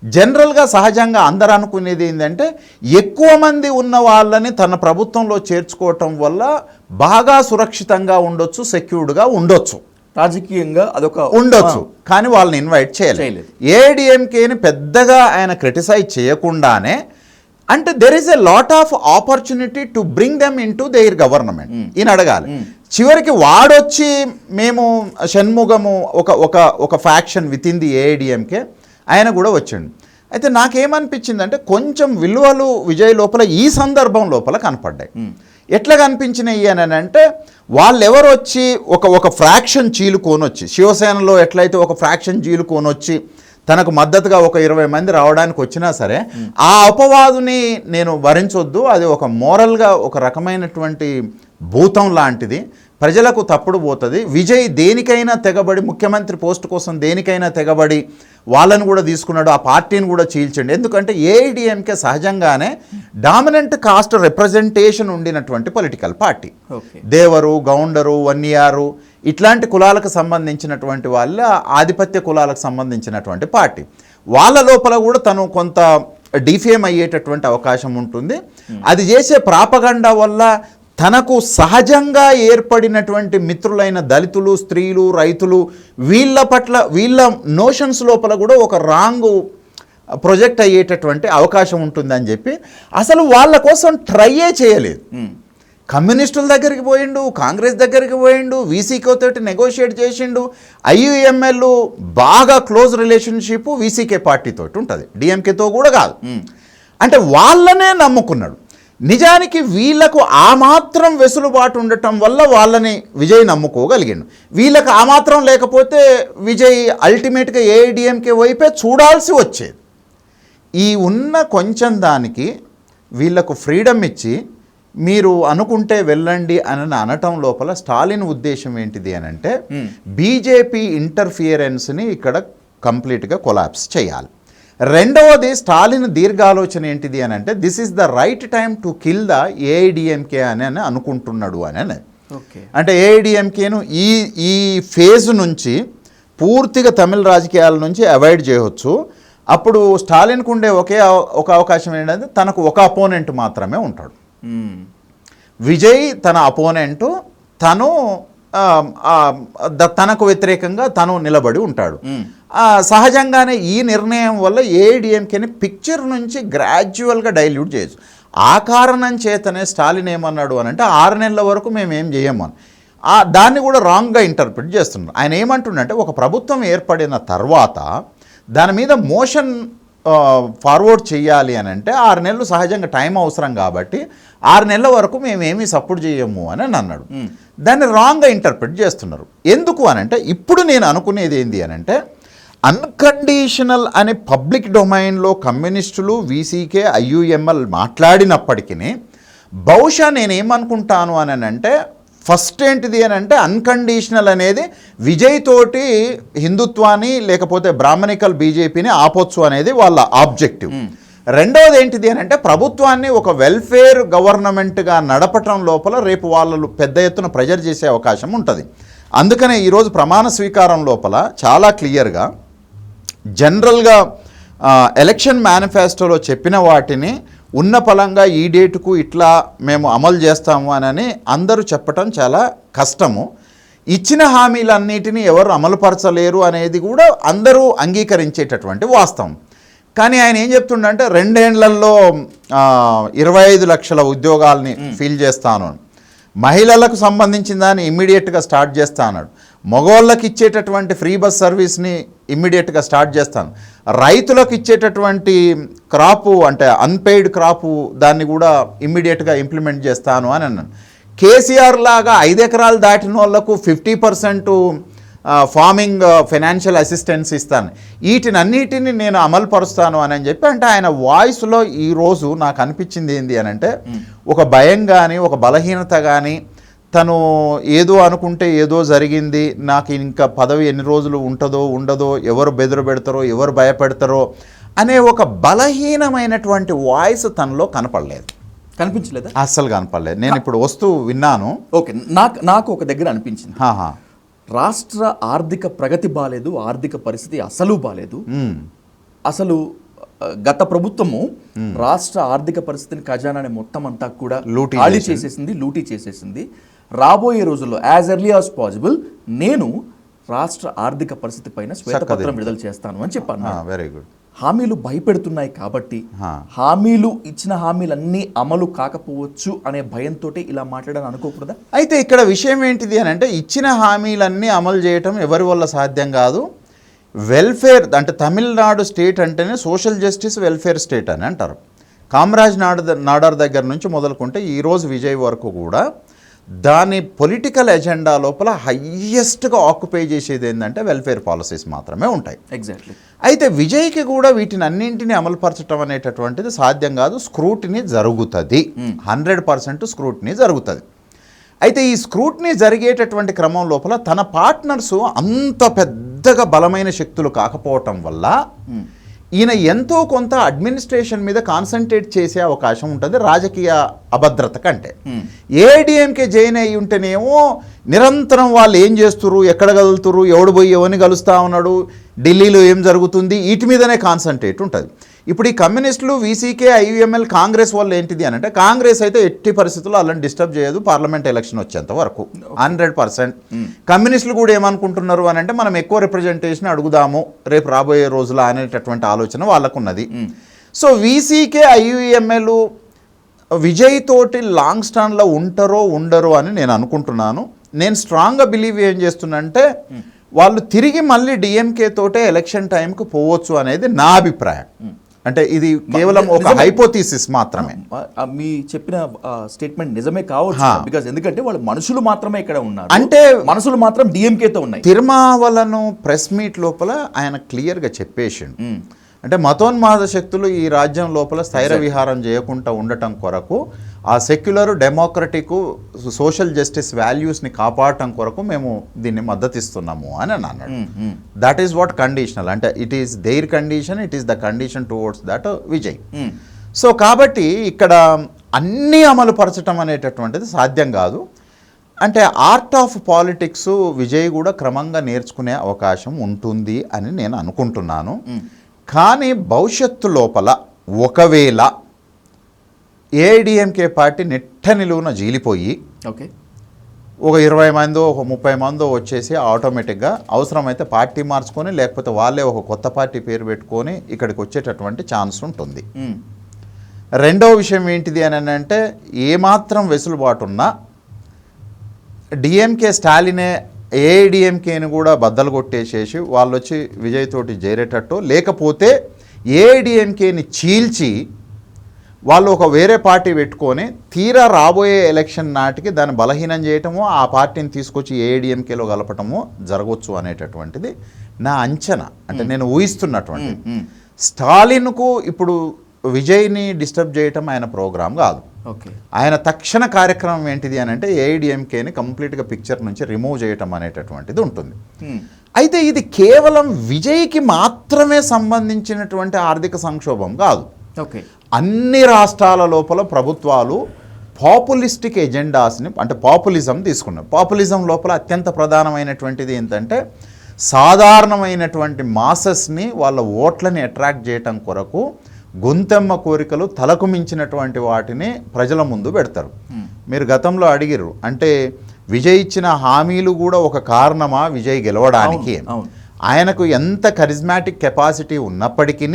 జనరల్గా సహజంగా అందరూ అనుకునేది ఏంటంటే ఎక్కువ మంది ఉన్న వాళ్ళని తన ప్రభుత్వంలో చేర్చుకోవటం వల్ల బాగా సురక్షితంగా ఉండొచ్చు, సెక్యూర్డ్గా ఉండొచ్చు, రాజకీయంగా అదొక ఉండొచ్చు. కానీ వాళ్ళని ఇన్వైట్ చేయలేదు. ఏఐడిఎంకేని పెద్దగా ఆయన క్రిటిసైజ్ చేయకుండానే అంటే there is a lot of opportunity to bring them in to their government ఈయన అడగాలి. చివరికి వాడొచ్చి మేము షణ్ముగము ఒక faction with in the AIADMK ఆయన కూడా వచ్చాడు. అయితే నాకేమనిపించిందంటే కొంచెం విలువలు విజయ్ లోపల ఈ సందర్భం లోపల కనపడ్డాయి. ఎట్లా కనిపించినాయి అని అంటే వాళ్ళెవరు వచ్చి ఒక ఫ్రాక్షన్ చీలుకోనొచ్చి శివసేనలో ఎట్లయితే ఒక ఫ్రాక్షన్ చీలుకోనొచ్చి తనకు మద్దతుగా ఒక 20 మంది రావడానికి వచ్చినా సరే ఆ అపవాదుని నేను భరించొద్దు, అది ఒక మోరల్గా ఒక రకమైనటువంటి భూతం లాంటిది, ప్రజలకు తప్పుడు పోతుంది. విజయ్ దేనికైనా తెగబడి ముఖ్యమంత్రి పోస్ట్ కోసం దేనికైనా తెగబడి వాళ్ళని కూడా తీసుకున్నాడు, ఆ పార్టీని కూడా చీల్చండి. ఎందుకంటే ఏఐడిఎంకే సహజంగానే డామినెంట్ కాస్ట్ రిప్రజెంటేషన్ ఉండినటువంటి పొలిటికల్ పార్టీ. దేవరు, గౌండరు, వన్నియారు ఇట్లాంటి కులాలకు సంబంధించినటువంటి వాళ్ళ ఆధిపత్య కులాలకు సంబంధించినటువంటి పార్టీ. వాళ్ళ లోపల కూడా తను కొంత డిఫేమ్ అయ్యేటటువంటి అవకాశం ఉంటుంది. అది చేసే ప్రాపగండా వల్ల తనకు సహజంగా ఏర్పడినటువంటి మిత్రులైన దళితులు, స్త్రీలు, రైతులు వీళ్ళ నోషన్స్ లోపల కూడా ఒక రాంగ్ ప్రొజెక్ట్ అయ్యేటటువంటి అవకాశం ఉంటుందని చెప్పి అసలు వాళ్ళ కోసం ట్రైయే చేయలేదు. కమ్యూనిస్టుల దగ్గరికి పోయిండు, కాంగ్రెస్ దగ్గరికి పోయిండు, వీసీకే తోటి నెగోషియేట్ చేసిండు. ఐయుఎంఎల్ బాగా క్లోజ్ రిలేషన్షిప్ వీసీకే పార్టీతో ఉంటుంది, డిఎంకేతో కూడా కాదు. అంటే వాళ్ళనే నమ్ముకున్నాడు. నిజానికి వీళ్ళకు ఆ మాత్రం వెసులుబాటు ఉండటం వల్ల వాళ్ళని విజయ్ నమ్ముకోగలిగాడు. వీళ్ళకి ఆ మాత్రం లేకపోతే విజయ్ అల్టిమేట్గా ఏఐడిఎంకే వైపే చూడాల్సి వచ్చేది. ఈ ఉన్న కొంచెం దానికి వీళ్ళకు ఫ్రీడమ్ ఇచ్చి మీరు అనుకుంటే వెళ్ళండి అని అనటం లోపల స్టాలిన్ ఉద్దేశం ఏంటిది అని అంటే బీజేపీ ఇంటర్ఫియరెన్స్ని ఇక్కడ కంప్లీట్గా కొలాప్స్ చేయాలి. రెండవది స్టాలిన్ దీర్ఘాలోచన ఏంటిది అని అంటే this is the right time to kill the AIADMK అని అనుకుంటున్నాడు అని. అంటే ఏఐడిఎంకేను ఈ ఫేజ్ నుంచి పూర్తిగా తమిళ రాజకీయాల నుంచి అవాయిడ్ చేయవచ్చు. అప్పుడు స్టాలిన్కు ఉండే ఒక అవకాశం ఏంటంటే తనకు ఒక అపోనెంట్ మాత్రమే ఉంటాడు. విజయ్ తన అపోనెంటు, తను తనకు వ్యతిరేకంగా తను నిలబడి ఉంటాడు. సహజంగానే ఈ నిర్ణయం వల్ల ఏఐడిఎంకేని పిక్చర్ నుంచి గ్రాడ్యువల్గా డైల్యూట్ చేయొచ్చు. ఆ కారణం చేతనే స్టాలిన్ ఏమన్నాడు అని అంటే 6 నెలల వరకు మేము ఏం చేయము అని. దాన్ని కూడా రాంగ్గా ఇంటర్ప్రిట్ చేస్తున్నారు. ఆయన ఏమంటుండంటే ఒక ప్రభుత్వం ఏర్పడిన తర్వాత దాని మీద మోషన్ ఫార్వర్డ్ చేయాలి అని అంటే 6 నెలలు సహజంగా టైం అవసరం కాబట్టి 6 నెలల వరకు మేమేమీ సపోర్ట్ చేయము అని అన్నాడు. దాన్ని రాంగ్గా ఇంటర్ప్రిట్ చేస్తున్నారు. ఎందుకు అని అంటే ఇప్పుడు నేను అనుకునేది ఏంది అని అంటే అన్కండిషనల్ అనే పబ్లిక్ డొమైన్లో కమ్యూనిస్టులు, వీసీకే, ఐయుఎంఎల్ మాట్లాడినప్పటికీ బహుశా నేనేమనుకుంటాను అని అంటే ఫస్ట్ ఏంటిది అని అంటే అన్కండిషనల్ అనేది విజయ్ తోటి హిందుత్వాన్ని లేకపోతే బ్రాహ్మణికల్ బీజేపీని ఆపొచ్చు అనేది వాళ్ళ ఆబ్జెక్టివ్. రెండవది ఏంటిది అని అంటే ప్రభుత్వాన్ని ఒక వెల్ఫేర్ గవర్నమెంట్గా నడపటం లోపల రేపు వాళ్ళు పెద్ద ఎత్తున ప్రెజర్ చేసే అవకాశం ఉంటుంది. అందుకనే ఈరోజు ప్రమాణ స్వీకారం లోపల చాలా క్లియర్గా జనరల్గా ఎలక్షన్ మేనిఫెస్టోలో చెప్పిన వాటిని ఉన్న పలంగా ఈ డేటుకు ఇట్లా మేము అమలు చేస్తాము అని అందరూ చెప్పటం చాలా కష్టము. ఇచ్చిన హామీలన్నిటినీ ఎవరు అమలుపరచలేరు అనేది కూడా అందరూ అంగీకరించేటటువంటి వాస్తవం. కానీ ఆయన ఏం చెప్తుండంటే 2 ఏళ్లలో 25 లక్షల ఉద్యోగాల్ని ఫిల్ చేస్తాను, మహిళలకు సంబంధించిన దాన్ని ఇమ్మీడియట్గా స్టార్ట్ చేస్తా అన్నాడు, మగవాళ్ళకి ఇచ్చేటటువంటి ఫ్రీ బస్ సర్వీస్ని ఇమ్మీడియట్గా స్టార్ట్ చేస్తాను, రైతులకు ఇచ్చేటటువంటి క్రాపు అంటే అన్పెయిడ్ క్రాపు దాన్ని కూడా ఇమ్మీడియట్గా ఇంప్లిమెంట్ చేస్తాను అని అన్నాను. కేసీఆర్ లాగా 5 ఎకరాలు దాటిన వాళ్ళకు 50% ఫార్మింగ్ ఫైనాన్షియల్ అసిస్టెన్స్ ఇస్తాను, వీటినన్నిటిని నేను అమలు పరుస్తాను అని చెప్పి అంటే ఆయన వాయిస్లో ఈరోజు నాకు అనిపించింది ఏంది అని అంటే ఒక భయం కానీ ఒక బలహీనత కానీ, తను ఏదో అనుకుంటే ఏదో జరిగింది, నాకు ఇంకా పదవి ఎన్ని రోజులు ఉంటుందో ఉండదో, ఎవరు బెదురు పెడతారో ఎవరు భయపెడతారో అనే ఒక బలహీనమైనటువంటి వాయిస్ తనలో కనిపించలేదా? అస్సలు కనపడలేదు. నేను ఇప్పుడు వస్తూ విన్నాను. ఓకే, నాకు ఒక దగ్గర అనిపించింది రాష్ట్ర ఆర్థిక ప్రగతి బాలేదు, ఆర్థిక పరిస్థితి అసలు బాలేదు. అసలు గత ప్రభుత్వము రాష్ట్ర ఆర్థిక పరిస్థితిని ఖజానాని మొత్తం అంతా కూడా లూటీ చేసేసింది. రాబోయే రోజుల్లో యాజ్ ఎర్లీ యాజ్ పాసిబుల్ నేను రాష్ట్ర ఆర్థిక పరిస్థితి పైన శ్వేతపత్రం విడుదల చేస్తాను అని చెప్పాను. Very good. హామీలు భయపెడుతున్నాయి కాబట్టి హామీలు ఇచ్చిన హామీలన్నీ అమలు కాకపోవచ్చు అనే భయంతో ఇలా మాట్లాడని అనుకోకూడదా? అయితే ఇక్కడ విషయం ఏంటిది అని అంటే ఇచ్చిన హామీలన్నీ అమలు చేయటం ఎవరి వల్ల సాధ్యం కాదు. వెల్ఫేర్ అంటే తమిళనాడు స్టేట్ అంటేనే సోషల్ జస్టిస్ వెల్ఫేర్ స్టేట్ అని అంటారు. కామరాజ్ నాడార్ దగ్గర నుంచి మొదలుకుంటే ఈరోజు విజయ్ వరకు కూడా దాని పొలిటికల్ ఎజెండా లోపల హయ్యెస్ట్గా ఆక్యుపై చేసేది ఏంటంటే వెల్ఫేర్ పాలసీస్ మాత్రమే ఉంటాయి. ఎగ్జాక్ట్లీ. అయితే విజయ్కి కూడా వీటిని అన్నింటినీ అమలుపరచడం అనేటటువంటిది సాధ్యం కాదు. స్క్రూటినీ జరుగుతుంది, 100% స్క్రూటినీ జరుగుతుంది. అయితే ఈ స్క్రూటినీ జరిగేటటువంటి క్రమం లోపల తన పార్ట్నర్స్ అంత పెద్దగా బలమైన శక్తులు కాకపోవటం వల్ల ఈయన ఎంతో కొంత అడ్మినిస్ట్రేషన్ మీద కాన్సన్ట్రేట్ చేసే అవకాశం ఉంటుంది రాజకీయ అభద్రత కంటే. ఏఐడిఎంకే జైన్ అయ్యి ఉంటేనేమో నిరంతరం వాళ్ళు ఏం చేస్తున్నారు, ఎక్కడ కదులుతున్నారు, ఎవడు పోయి ఎవరిని కలుస్తూ ఉన్నాడు, ఢిల్లీలో ఏం జరుగుతుంది, వీటి మీదనే కాన్సన్ట్రేట్ ఉంటుంది. ఇప్పుడు ఈ కమ్యూనిస్టులు, వీసీకే, ఐయుఎంఎల్, కాంగ్రెస్ వాళ్ళు ఏంటిది అని అంటే కాంగ్రెస్ అయితే ఎట్టి పరిస్థితుల్లో వాళ్ళని డిస్టర్బ్ చేయదు పార్లమెంట్ ఎలక్షన్ వచ్చేంత వరకు 100%. కమ్యూనిస్టులు కూడా ఏమనుకుంటున్నారు అని అంటే మనం ఎక్కువ రిప్రజెంటేషన్ అడుగుదాము రేపు రాబోయే రోజులు అనేటటువంటి ఆలోచన వాళ్ళకు ఉన్నది. సో వీసీకే, ఐయుఎంఎల్ విజయ్ తోటి లాంగ్ స్టాండ్లో ఉంటారో ఉండరో అని నేను అనుకుంటున్నాను. నేను స్ట్రాంగ్గా బిలీవ్ ఏం చేస్తున్నంటే వాళ్ళు తిరిగి మళ్ళీ డిఎంకే తోటే ఎలక్షన్ టైంకి పోవచ్చు అనేది నా అభిప్రాయం. అంటే ఇది కేవలం ఒక హైపోథీసిస్ మాత్రమే. మీ చెప్పిన స్టేట్మెంట్ నిజమే కావచ్చు, బికాజ్ ఎందుకంటే వాళ్ళు మనుషులు మాత్రమే ఇక్కడ ఉన్నారు, అంటే మనసులు మాత్రం డిఎంకేతో ఉన్నాయి. తిరుమావలను ప్రెస్ మీట్ లోపల ఆయన క్లియర్గా చెప్పేసిండు, అంటే మతోన్మాద శక్తులు ఈ రాజ్యం లోపల స్థైర విహారం చేయకుండా ఉండటం కొరకు ఆ సెక్యులర్ డెమోక్రటిక్ సోషల్ జస్టిస్ వాల్యూస్ని కాపాడటం కొరకు మేము దీన్ని మద్దతు ఇస్తున్నాము అని అన్నాడు. దట్ ఈస్ వాట్ కండిషనల్ అంటే it is there condition, it is the condition towards that Vijay. So కాబట్టి ఇక్కడ అన్నీ అమలు పరచడం అనేటటువంటిది సాధ్యం కాదు. అంటే ఆర్ట్ ఆఫ్ పాలిటిక్స్ విజయ్ కూడా క్రమంగా నేర్చుకునే అవకాశం ఉంటుంది అని నేను అనుకుంటున్నాను. కానీ భవిష్యత్తు లోపల ఒకవేళ ఏఐడిఎంకే పార్టీ నెట్ట నిలువున జీలిపోయి ఒక 20 మందో ఒక 30 మందో వచ్చేసి ఆటోమేటిక్గా అవసరమైతే పార్టీ మార్చుకొని లేకపోతే వాళ్ళే ఒక కొత్త పార్టీ పేరు పెట్టుకొని ఇక్కడికి వచ్చేటటువంటి ఛాన్స్ ఉంటుంది. రెండవ విషయం ఏంటిది అని అంటే ఏమాత్రం వెసులుబాటు ఉన్నా డిఎంకే స్టాలినే ఏఐడిఎంకేని కూడా బద్దలు కొట్టేసేసి వాళ్ళు వచ్చి విజయ్ తోటి చేరేటట్టు, లేకపోతే ఏఐడిఎంకేని చీల్చి వాళ్ళు ఒక వేరే పార్టీ పెట్టుకొని తీరా రాబోయే ఎలక్షన్ నాటికి దాన్ని బలహీనం చేయటము, ఆ పార్టీని తీసుకొచ్చి ఏఐడిఎంకేలో కలపటము జరగవచ్చు అనేటటువంటిది నా అంచనా. అంటే నేను ఊహిస్తున్నటువంటి స్టాలిన్కు ఇప్పుడు విజయ్ని డిస్టర్బ్ చేయటం ఆయన ప్రోగ్రాం కాదు. ఆయన తక్షణ కార్యక్రమం ఏంటిది అని అంటే ఏఐడిఎంకేని కంప్లీట్గా పిక్చర్ నుంచి రిమూవ్ చేయటం అనేటటువంటిది ఉంటుంది. అయితే ఇది కేవలం విజయ్కి మాత్రమే సంబంధించినటువంటి ఆర్థిక సంక్షోభం కాదు. అన్ని రాష్ట్రాల లోపల ప్రభుత్వాలు పాపులిస్టిక్ ఎజెండాస్ని అంటే పాపులిజం తీసుకున్నారు. పాపులిజం లోపల అత్యంత ప్రధానమైనటువంటిది ఏంటంటే సాధారణమైనటువంటి మాసెస్ని వాళ్ళ ఓట్లని అట్రాక్ట్ చేయటం కొరకు గొంతెమ్మ కోరికలు తలకు మించినటువంటి వాటిని ప్రజల ముందు పెడతారు. మీరు గతంలో అడిగిరు అంటే విజయ్ ఇచ్చిన హామీలు కూడా ఒక కారణమా విజయ్ గెలవడానికి? ఆయనకు ఎంత కరిజ్మాటిక్ కెపాసిటీ ఉన్నప్పటికీ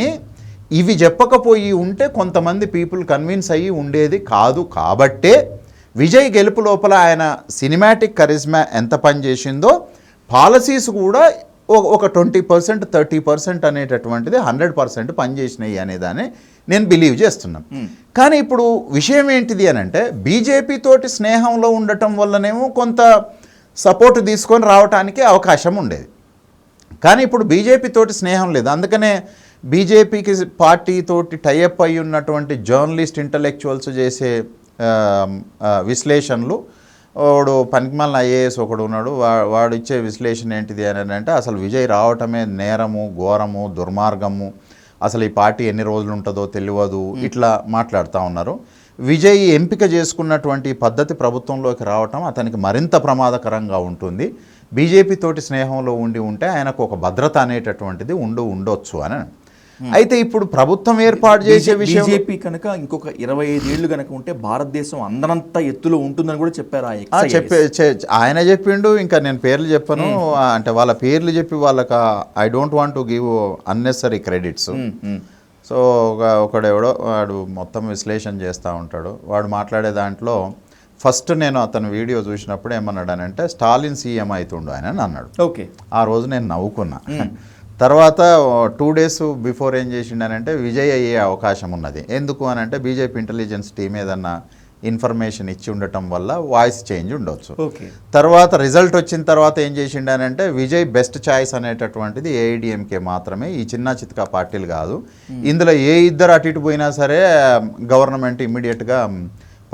ఇవి చెప్పకపోయి ఉంటే కొంతమంది పీపుల్ కన్విన్స్ అయ్యి ఉండేది కాదు. కాబట్టే విజయ్ గెలుపు లోపల ఆయన సినిమాటిక్ కరిజ్మా ఎంత పనిచేసిందో పాలసీస్ కూడా ఒక 20% 30% అనేటటువంటిది 100% పనిచేసినాయి అనేదాన్ని నేను బిలీవ్ చేస్తున్నాను. కానీ ఇప్పుడు విషయం ఏంటిది అని అంటే బీజేపీ తోటి స్నేహంలో ఉండటం వల్లనేమో కొంత సపోర్ట్ తీసుకొని రావడానికి అవకాశం ఉండేది. కానీ ఇప్పుడు బీజేపీ తోటి స్నేహం లేదు. అందుకనే బీజేపీకి పార్టీతోటి టైఅప్ అయి ఉన్నటువంటి జర్నలిస్ట్ ఇంటలెక్చువల్స్ చేసే విశ్లేషణలు, వాడు పనికిమాలిన ఐఏఎస్ ఒకడు ఉన్నాడు, వాడు ఇచ్చే విశ్లేషణ ఏంటిది అని అంటే అసలు విజయ్ రావటమే నేరము, ఘోరము, దుర్మార్గము, అసలు ఈ పార్టీ ఎన్ని రోజులు ఉంటుందో తెలియదు, ఇట్లా మాట్లాడుతూ ఉన్నారు. విజయ్ ఎంపిక చేసుకున్నటువంటి పద్ధతి ప్రభుత్వంలోకి రావటం అతనికి మరింత ప్రమాదకరంగా ఉంటుంది. బీజేపీ తోటి స్నేహంలో ఉంటే ఆయనకు ఒక భద్రత అనేటటువంటిది ఉండొచ్చు అని. అయితే ఇప్పుడు ప్రభుత్వం ఏర్పాటు చేసే విషయం బీజేపీ కనుక ఇంకొక 25 ఏళ్ళు కనుక ఉంటే భారతదేశం అందరంతా ఎత్తులో ఉంటుందని కూడా చెప్పారు. ఆయన చెప్పిండు. ఇంకా నేను పేర్లు చెప్పను, అంటే వాళ్ళ పేర్లు చెప్పి వాళ్ళకి I don't want to give unnecessary credits. So ఒకడెవడో వాడు మొత్తం విశ్లేషణ చేస్తూ ఉంటాడు. వాడు మాట్లాడే దాంట్లో ఫస్ట్ నేను అతను వీడియో చూసినప్పుడు ఏమన్నాడనంటే స్టాలిన్ సీఎం అవుతుండు ఆయన అన్నాడు. ఆ రోజు నేను నవ్వుకున్నా. తర్వాత 2 days బిఫోర్ ఏం చేసిండనంటే విజయ్ అయ్యే అవకాశం ఉన్నది. ఎందుకు అని అంటే బీజేపీ ఇంటెలిజెన్స్ టీం ఏదన్నా ఇన్ఫర్మేషన్ ఇచ్చి ఉండటం వల్ల వాయిస్ చేంజ్ ఉండొచ్చు. తర్వాత రిజల్ట్ వచ్చిన తర్వాత ఏం చేసిండనంటే విజయ్ బెస్ట్ చాయిస్ అనేటటువంటిది ఏఐడిఎంకే మాత్రమే, ఈ చిన్న చితకా పార్టీలు కాదు. ఇందులో ఏ ఇద్దరు అటు ఇటు పోయినా సరే గవర్నమెంట్ ఇమ్మీడియట్గా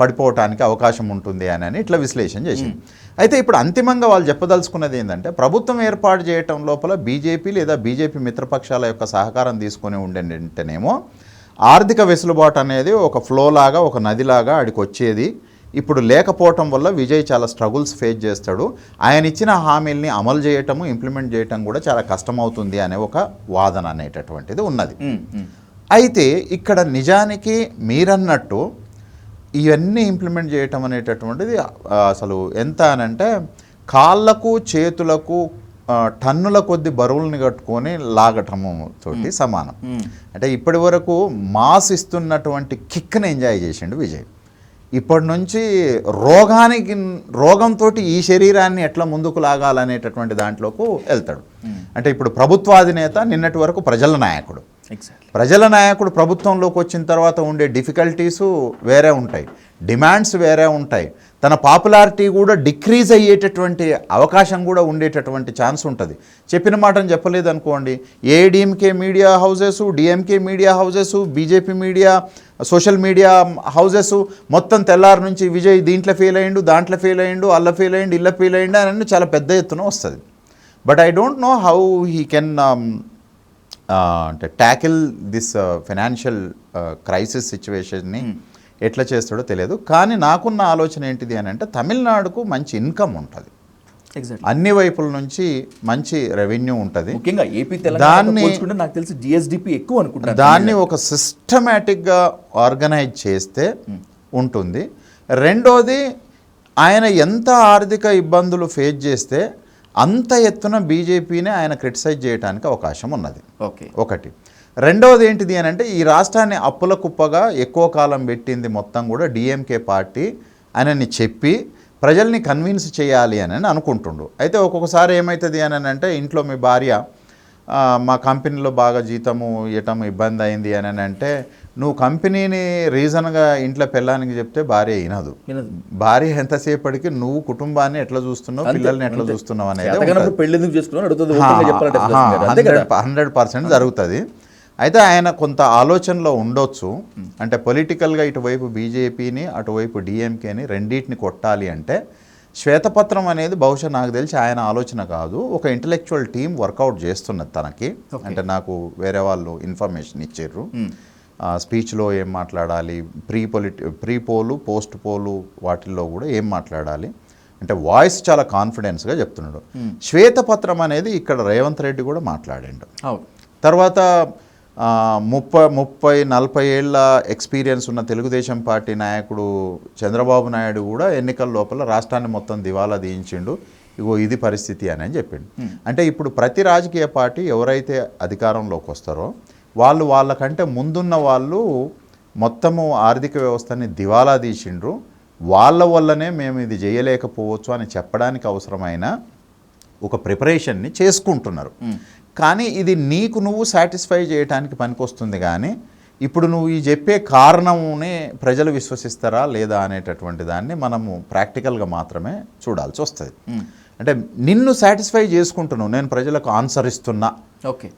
పడిపోవటానికి అవకాశం ఉంటుంది అని ఇట్లా విశ్లేషణ చేసింది. అయితే ఇప్పుడు అంతిమంగా వాళ్ళు చెప్పదలుచుకున్నది ఏంటంటే ప్రభుత్వం ఏర్పాటు చేయటం లోపల బీజేపీ లేదా బీజేపీ మిత్రపక్షాల యొక్క సహకారం తీసుకొని ఉంటేనేమో ఆర్థిక వెసులుబాటు అనేది ఒక ఫ్లో లాగా, ఒక నదిలాగా ఆడికి వచ్చేది. ఇప్పుడు లేకపోవటం వల్ల విజయ్ చాలా స్ట్రగుల్స్ ఫేస్ చేస్తాడు. ఆయన ఇచ్చిన హామీల్ని అమలు చేయటము, ఇంప్లిమెంట్ చేయటం కూడా చాలా కష్టమవుతుంది అనే ఒక వాదన అనేటటువంటిది ఉన్నది. అయితే ఇక్కడ నిజానికి మీరన్నట్టు ఇవన్నీ ఇంప్లిమెంట్ చేయటం అనేటటువంటిది అసలు ఎంత అనంటే కాళ్ళకు చేతులకు టన్నుల కొద్ది బరువుల్ని కట్టుకొని లాగటము తోటి సమానం. అంటే ఇప్పటి వరకు మాస్ ఇస్తున్నటువంటి కిక్ని ఎంజాయ్ చేసిండు విజయ్. ఇప్పటి నుంచి రోగంతో ఈ శరీరాన్ని ఎట్లా ముందుకు లాగాలనేటటువంటి దాంట్లోకి వెళ్తాడు. అంటే ఇప్పుడు ప్రభుత్వాధినేత నిన్నటి వరకు ప్రజల నాయకుడు. ప్రజల నాయకుడు ప్రభుత్వంలోకి వచ్చిన తర్వాత ఉండే డిఫికల్టీసు వేరే ఉంటాయి, డిమాండ్స్ వేరే ఉంటాయి. తన పాపులారిటీ కూడా డిక్రీజ్ అయ్యేటటువంటి అవకాశం కూడా ఉండేటటువంటి ఛాన్స్ ఉంటుంది. చెప్పిన మాటను చెప్పలేదు అనుకోండి, ADMK media houses, DMK media houses, BJP media social media houses మొత్తం తెల్లారి నుంచి విజయ్ దీంట్లో ఫెయిల్ అయ్యిండు, దాంట్లో ఫెయిల్ అయ్యిండు, అల్ల ఫెయిల్ అయ్యిండు, ఇళ్ళ ఫెయిల్ అయ్యిండు అని చాలా పెద్ద ఎత్తున వస్తుంది. But I don't know how he can అంటే ట్యాకిల్ దిస్ ఫైనాన్షియల్ క్రైసిస్ సిచ్యువేషన్ని ఎట్లా చేస్తాడో తెలియదు. కానీ నాకున్న ఆలోచన ఏంటిది అని అంటే, తమిళనాడుకు మంచి ఇన్కమ్ ఉంటుంది, అన్ని వైపుల నుంచి మంచి రెవెన్యూ ఉంటుంది. ముఖ్యంగా ఏపీ తెలంగాణ పోల్చుకుంటే నాకు తెలిసి జిఎస్డిపి ఎక్కువ అనుకుంటా. దాన్ని ఒక సిస్టమేటిక్గా ఆర్గనైజ్ చేస్తే ఉంటుంది. రెండోది, ఆయన ఎంత ఆర్థిక ఇబ్బందులు ఫేస్ చేస్తే అంత ఎత్తున బీజేపీని ఆయన క్రిటిసైజ్ చేయడానికి అవకాశం ఉన్నది. ఒకటి. రెండవది ఏంటిది అని అంటే, ఈ రాష్ట్రాన్ని అప్పుల కుప్పగా ఎక్కువ కాలం పెట్టింది మొత్తం కూడా డిఎంకే పార్టీ అని చెప్పి ప్రజల్ని కన్విన్స్ చేయాలి అని అనుకుంటుండు. అయితే ఒక్కొక్కసారి ఏమవుతుంది అని అంటే, ఇంట్లో మీ భార్య మా కంపెనీలో బాగా జీతము ఇవ్వటం ఇబ్బంది అయింది అని అంటే, నువ్వు కంపెనీని రీజన్గా ఇంట్లో పిల్లానికి చెప్తే భార్య వినదు. భార్య ఎంతసేపటికి నువ్వు కుటుంబాన్ని ఎట్లా చూస్తున్నావు, పిల్లల్ని ఎట్లా చూస్తున్నావు అనేది 100% జరుగుతుంది. అయితే ఆయన కొంత ఆలోచనలో ఉండొచ్చు, అంటే పొలిటికల్గా ఇటువైపు బీజేపీని అటువైపు డిఎంకేని రెండింటిని కొట్టాలి అంటే శ్వేతపత్రం అనేది బహుశా నాకు తెలిసి ఆయన ఆలోచన కాదు, ఒక ఇంటలెక్చువల్ టీం వర్కౌట్ చేస్తున్నది తనకి. అంటే నాకు వేరే వాళ్ళు ఇన్ఫర్మేషన్ ఇచ్చారు, స్పీచ్లో ఏం మాట్లాడాలి, ప్రీ పోలు పోస్ట్ పోలు వాటిల్లో కూడా ఏం మాట్లాడాలి అంటే వాయిస్ చాలా కాన్ఫిడెన్స్గా చెప్తున్నాడు. శ్వేతపత్రం అనేది ఇక్కడ రేవంత్ రెడ్డి కూడా మాట్లాడిండు. తర్వాత 30-40 ఏళ్ళ ఎక్స్పీరియన్స్ ఉన్న తెలుగుదేశం పార్టీ నాయకుడు చంద్రబాబు నాయుడు కూడా ఎన్నికల లోపల రాష్ట్రాన్ని మొత్తం దివాలా తీయించిండు, ఇగో ఇది పరిస్థితి అని చెప్పిండు. అంటే ఇప్పుడు ప్రతి రాజకీయ పార్టీ ఎవరైతే అధికారంలోకి వస్తారో వాళ్ళకంటే ముందున్న వాళ్ళు మొత్తము ఆర్థిక వ్యవస్థని దివాలా తీసిండ్రు, వాళ్ళ వల్లనే మేము ఇది చేయలేకపోవచ్చు అని చెప్పడానికి అవసరమైన ఒక ప్రిపరేషన్ని చేసుకుంటున్నారు. కానీ ఇది నీకు నువ్వు సాటిస్ఫై చేయడానికి పనికొస్తుంది. కానీ ఇప్పుడు నువ్వు ఈ చెప్పే కారణమునే ప్రజలు విశ్వసిస్తారా లేదా అనేటటువంటి దాన్ని మనము ప్రాక్టికల్గా మాత్రమే చూడాల్సి వస్తుంది. అంటే నిన్ను సాటిస్ఫై చేసుకుంటున్నావు, నేను ప్రజలకు ఆన్సర్ ఇస్తున్నా,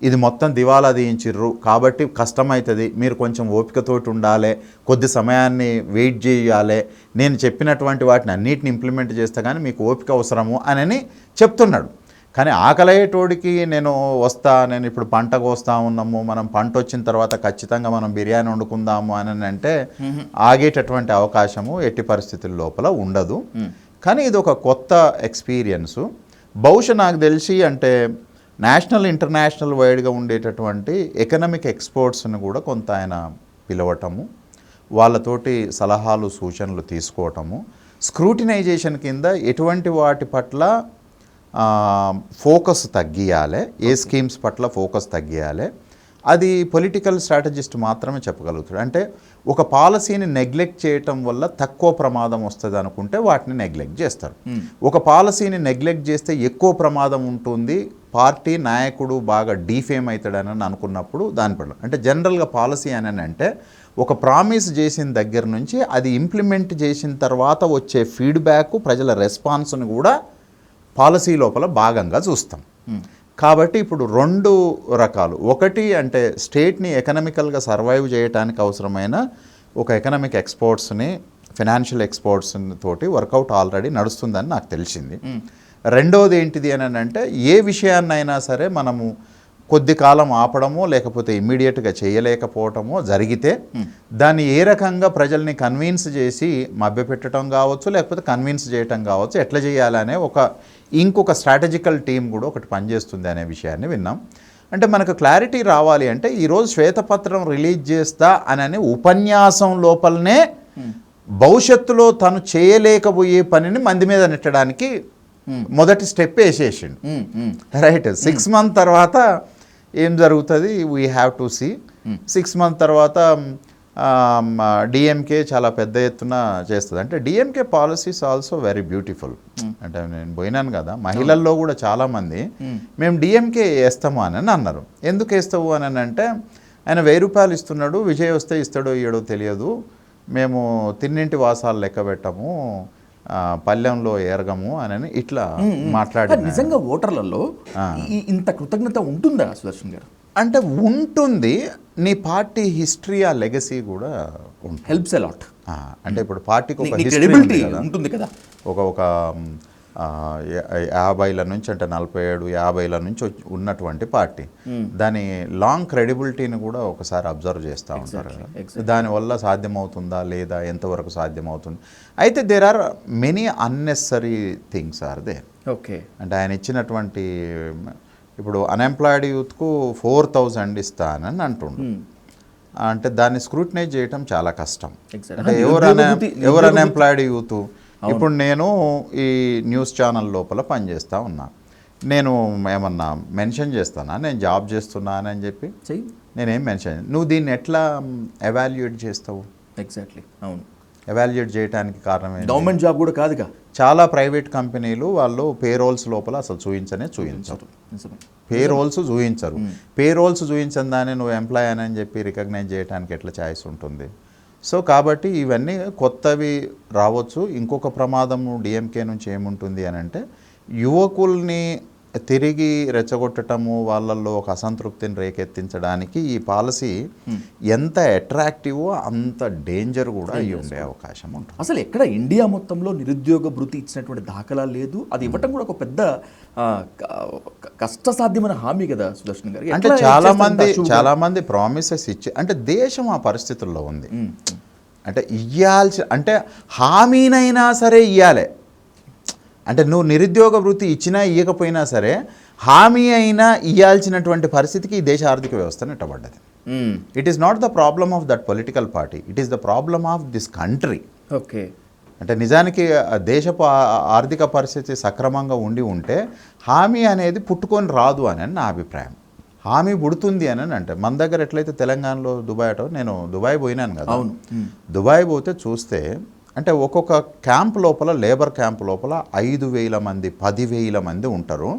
ఇది మొత్తం దివాలా తీయించిర్రు కాబట్టి కష్టమవుతుంది, మీరు కొంచెం ఓపికతోటి ఉండాలి, కొద్ది సమయాన్ని వెయిట్ చేయాలి, నేను చెప్పినటువంటి వాటిని అన్నిటిని ఇంప్లిమెంట్ చేస్తా కానీ మీకు ఓపిక అవసరము అని చెప్తున్నాడు. కానీ ఆకలయ్యేటోడికి నేను ఇప్పుడు పంట కోస్తా ఉన్నాము, మనం పంట వచ్చిన తర్వాత ఖచ్చితంగా మనం బిర్యానీ వండుకుందాము అని అంటే ఆగేటటువంటి అవకాశము ఎట్టి పరిస్థితుల లోపల ఉండదు. కానీ ఇది ఒక కొత్త ఎక్స్పీరియన్సు. బహుశా నాకు తెలిసి అంటే నేషనల్ ఇంటర్నేషనల్ వైడ్గా ఉండేటటువంటి ఎకనామిక్ ఎక్స్పర్ట్స్ని కూడా కొంత ఆయన పిలవటము, వాళ్ళతోటి సలహాలు సూచనలు తీసుకోవటము, స్క్రూటినైజేషన్ కింద ఎటువంటి వాటి పట్ల ఫోకస్ తగ్గియాలి, ఏ స్కీమ్స్ పట్ల ఫోకస్ తగ్గియాలి, అది పొలిటికల్ స్ట్రాటజిస్ట్ మాత్రమే చెప్పగలుగుతాడు. అంటే ఒక పాలసీని నెగ్లెక్ట్ చేయటం వల్ల తక్కువ ప్రమాదం వస్తుంది అనుకుంటే వాటిని నెగ్లెక్ట్ చేస్తారు. ఒక పాలసీని నెగ్లెక్ట్ చేస్తే ఎక్కువ ప్రమాదం ఉంటుంది, పార్టీ నాయకుడు బాగా డీఫేమ్ అవుతాడని అనుకున్నప్పుడు దాని పట్ల అంటే జనరల్గా పాలసీ అని అంటే ఒక ప్రామిస్ చేసిన దగ్గర నుంచి అది ఇంప్లిమెంట్ చేసిన తర్వాత వచ్చే ఫీడ్బ్యాక్, ప్రజల రెస్పాన్స్ని కూడా పాలసీ లోపల భాగంగా చూస్తాం. కాబట్టి ఇప్పుడు 2 రకాలు, ఒకటి అంటే స్టేట్ని ఎకనామికల్గా సర్వైవ్ చేయడానికి అవసరమైన ఒక ఎకనామిక్ ఎక్స్పర్ట్స్ని, ఫైనాన్షియల్ ఎక్స్పర్ట్స్ని తోటి వర్కౌట్ ఆల్రెడీ నడుస్తుందని నాకు తెలిసింది. రెండోది ఏంటిది అని అంటే, ఏ విషయాన్నైనా సరే మనము కొద్ది కాలం ఆపడమో లేకపోతే ఇమ్మీడియట్గా చేయలేకపోవటమో జరిగితే దాన్ని ఏ రకంగా ప్రజల్ని కన్విన్స్ చేసి మభ్యపెట్టడం కావచ్చు, లేకపోతే కన్విన్స్ చేయటం కావచ్చు, ఎట్లా చేయాలనే ఇంకొక స్ట్రాటజికల్ టీం కూడా ఒకటి పనిచేస్తుంది అనే విషయాన్ని విన్నాం. అంటే మనకు క్లారిటీ రావాలి అంటే ఈరోజు శ్వేతపత్రం రిలీజ్ చేస్తా అని ఉపన్యాసం లోపలనే భవిష్యత్తులో తను చేయలేకపోయే పనిని మంది మీద నెట్టడానికి మొదటి స్టెప్ వేసేసిండు. రైట్, 6 months తర్వాత ఏం జరుగుతుంది we have to see. 6 months తర్వాత డిఎంకే చాలా పెద్ద ఎత్తున చేస్తుంది. అంటే DMK policies also very beautiful. అంటే నేను పోయినాను కదా, మహిళల్లో కూడా చాలామంది మేము డిఎంకే వేస్తాము అని అన్నారు. ఎందుకు వేస్తావు అని అంటే, ఆయన 1000 రూపాయలు ఇస్తున్నాడు, విజయ్ వస్తే ఇస్తాడో ఇయ్యడో తెలియదు, మేము తిన్నింటి వాసాలు లెక్క పెట్టము, పల్లెంలో ఏరగము అని ఇట్లా మాట్లాడి నిజంగా ఓటర్లలో ఇంత కృతజ్ఞత ఉంటుందా సుదర్శన్ గారు? అంటే ఉంటుంది. నీ పార్టీ హిస్టరీ ఆ లెగసీ కూడా ఉంటుంది. Helps a lot. అంటే ఇప్పుడు పార్టీకి ఒక క్రెడిబిలిటీ ఉంటుంది కదా. ఒక 50ల నుంచి అంటే 47, 50ల నుంచి ఉన్నటువంటి పార్టీ, దాని లాంగ్ క్రెడిబిలిటీని కూడా ఒకసారి అబ్జర్వ్ చేస్తూ ఉంటారు. దానివల్ల సాధ్యమవుతుందా లేదా, ఎంతవరకు సాధ్యమవుతుంది. అయితే there are many unnecessary things are they. Okay. అంటే ఆయన ఇచ్చినటువంటి ఇప్పుడు అన్ఎంప్లాయిడ్ యూత్కు 4,000 ఇస్తానని అంటుండు. అంటే దాన్ని స్క్రూటినైజ్ చేయటం చాలా కష్టం. అంటే ఎవరు అన్ఎంప్లాయిడ్ యూత్? ఇప్పుడు నేను ఈ న్యూస్ ఛానల్ లోపల పనిచేస్తూ ఉన్నా, నేను ఏమన్నా మెన్షన్ చేస్తానా నేను జాబ్ చేస్తున్నానని చెప్పి? నేనేం మెన్షన్. నువ్వు దీన్ని ఎట్లా ఎవాల్యుయేట్ చేస్తావు? ఎగ్జాక్ట్లీ, అవును. ఎవాల్యుయేట్ చేయడానికి కారణం ఏంటి? గవర్నమెంట్ జాబ్ కూడా కాదుగా. చాలా ప్రైవేట్ కంపెనీలు వాళ్ళు పేరోల్స్ లోపల అసలు చూపించరు. పేరోల్స్ చూపించరు. పేరోల్స్ చూపించని దాన్ని నువ్వు ఎంప్లాయ్ అని చెప్పి రికగ్నైజ్ చేయడానికి ఎట్లా ఛాయిస్ ఉంటుంది? సో కాబట్టి ఇవన్నీ కొత్తవి రావచ్చు. ఇంకొక ప్రమాదము డిఎంకే నుంచి ఏముంటుంది అని అంటే, యువకుల్ని తిరిగి రెచ్చగొట్టడము, వాళ్ళల్లో ఒక అసంతృప్తిని రేకెత్తించడానికి ఈ పాలసీ ఎంత అట్రాక్టివో అంత డేంజర్ కూడా అయ్యి ఉండే అవకాశం ఉంటుంది. అసలు ఎక్కడ ఇండియా మొత్తంలో నిరుద్యోగ భృతి ఇచ్చినటువంటి దాఖలా లేదు. అది ఇవ్వటం కూడా ఒక పెద్ద కష్టసాధ్యమైన హామీ కదా సుదర్శన్ గారు. అంటే చాలా మంది ప్రామిసెస్ ఇచ్చి, అంటే దేశం ఆ పరిస్థితుల్లో ఉంది. అంటే ఇయ్యాల్సి, అంటే హామీనైనా సరే ఇయ్యాలి. అంటే నువ్వు నిరుద్యోగ వృత్తి ఇచ్చినా ఇవ్వకపోయినా సరే హామీ అయినా ఇవ్వాల్సినటువంటి పరిస్థితికి ఈ దేశ ఆర్థిక వ్యవస్థ నెట్టబడ్డది. It is not the problem of that political party, it is the problem of this country. Okay. అంటే నిజానికి దేశపు ఆర్థిక పరిస్థితి సక్రమంగా ఉంటే హామీ అనేది పుట్టుకొని రాదు అని నా అభిప్రాయం. హామీ పుడుతుంది అని అంటే మన దగ్గర ఎట్లయితే తెలంగాణలో దుబాయ్ నేను దుబాయ్ పోయినాను కదా. దుబాయ్ పోతే చూస్తే అంటే ఒక్కొక్క క్యాంప్ లోపల, లేబర్ క్యాంప్ లోపల 5,000 మంది 10,000 మంది ఉంటారు.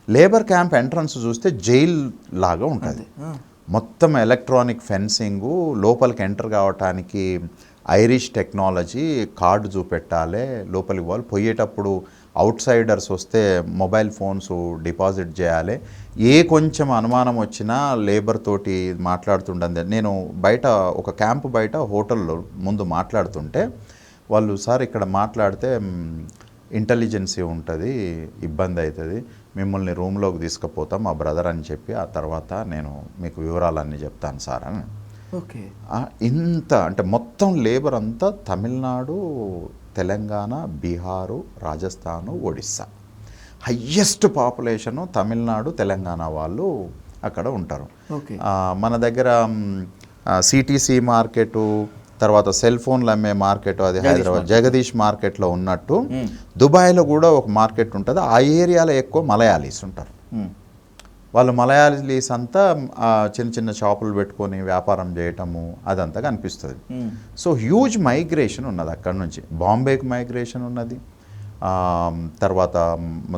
లేబర్ క్యాంప్ ఎంట్రన్స్ చూస్తే జైల్ లాగా ఉంటుంది. మొత్తం ఎలక్ట్రానిక్ ఫెన్సింగు, లోపలికి ఎంటర్ కావటానికి ఐరిష్ టెక్నాలజీ, కార్డు చూపెట్టాలి, లోపలికి పోవాలి. పోయేటప్పుడు అవుట్ సైడర్స్ వస్తే మొబైల్ ఫోన్స్ డిపాజిట్ చేయాలి. కొంచెం అనుమానం వచ్చినా లేబర్ తోటి మాట్లాడుతుండే. నేను బయట ఒక క్యాంప్ బయట హోటల్లో ముందు మాట్లాడుతుంటే వాళ్ళు, సార్ ఇక్కడ మాట్లాడితే ఇంటెలిజెన్సీ ఉంటుంది, ఇబ్బంది అవుతుంది, మిమ్మల్ని రూమ్లోకి తీసుకుపోతాం మా బ్రదర్ అని చెప్పి, ఆ తర్వాత నేను మీకు వివరాలన్నీ చెప్తాను సార్ అని. ఓకే. ఇంత అంటే మొత్తం లేబర్ అంతా తమిళనాడు, తెలంగాణ, బీహారు, రాజస్థాను, ఒడిస్సా. హయ్యెస్ట్ పాపులేషను తమిళనాడు, తెలంగాణ వాళ్ళు అక్కడ ఉంటారు. మన దగ్గర సిటీసీ మార్కెటు, తర్వాత సెల్ ఫోన్లు అమ్మే మార్కెట్, అది హైదరాబాద్ జగదీష్ మార్కెట్లో ఉన్నట్టు దుబాయ్లో కూడా ఒక మార్కెట్ ఉంటుంది. ఆ ఏరియాలో ఎక్కువ మలయాళీస్ ఉంటారు. వాళ్ళు మలయాళీస్ అంతా చిన్న చిన్న షాపులు పెట్టుకొని వ్యాపారం చేయటము అదంతా కనిపిస్తుంది. సో హ్యూజ్ మైగ్రేషన్ ఉన్నది అక్కడ నుంచి. బాంబేకి మైగ్రేషన్ ఉన్నది, తర్వాత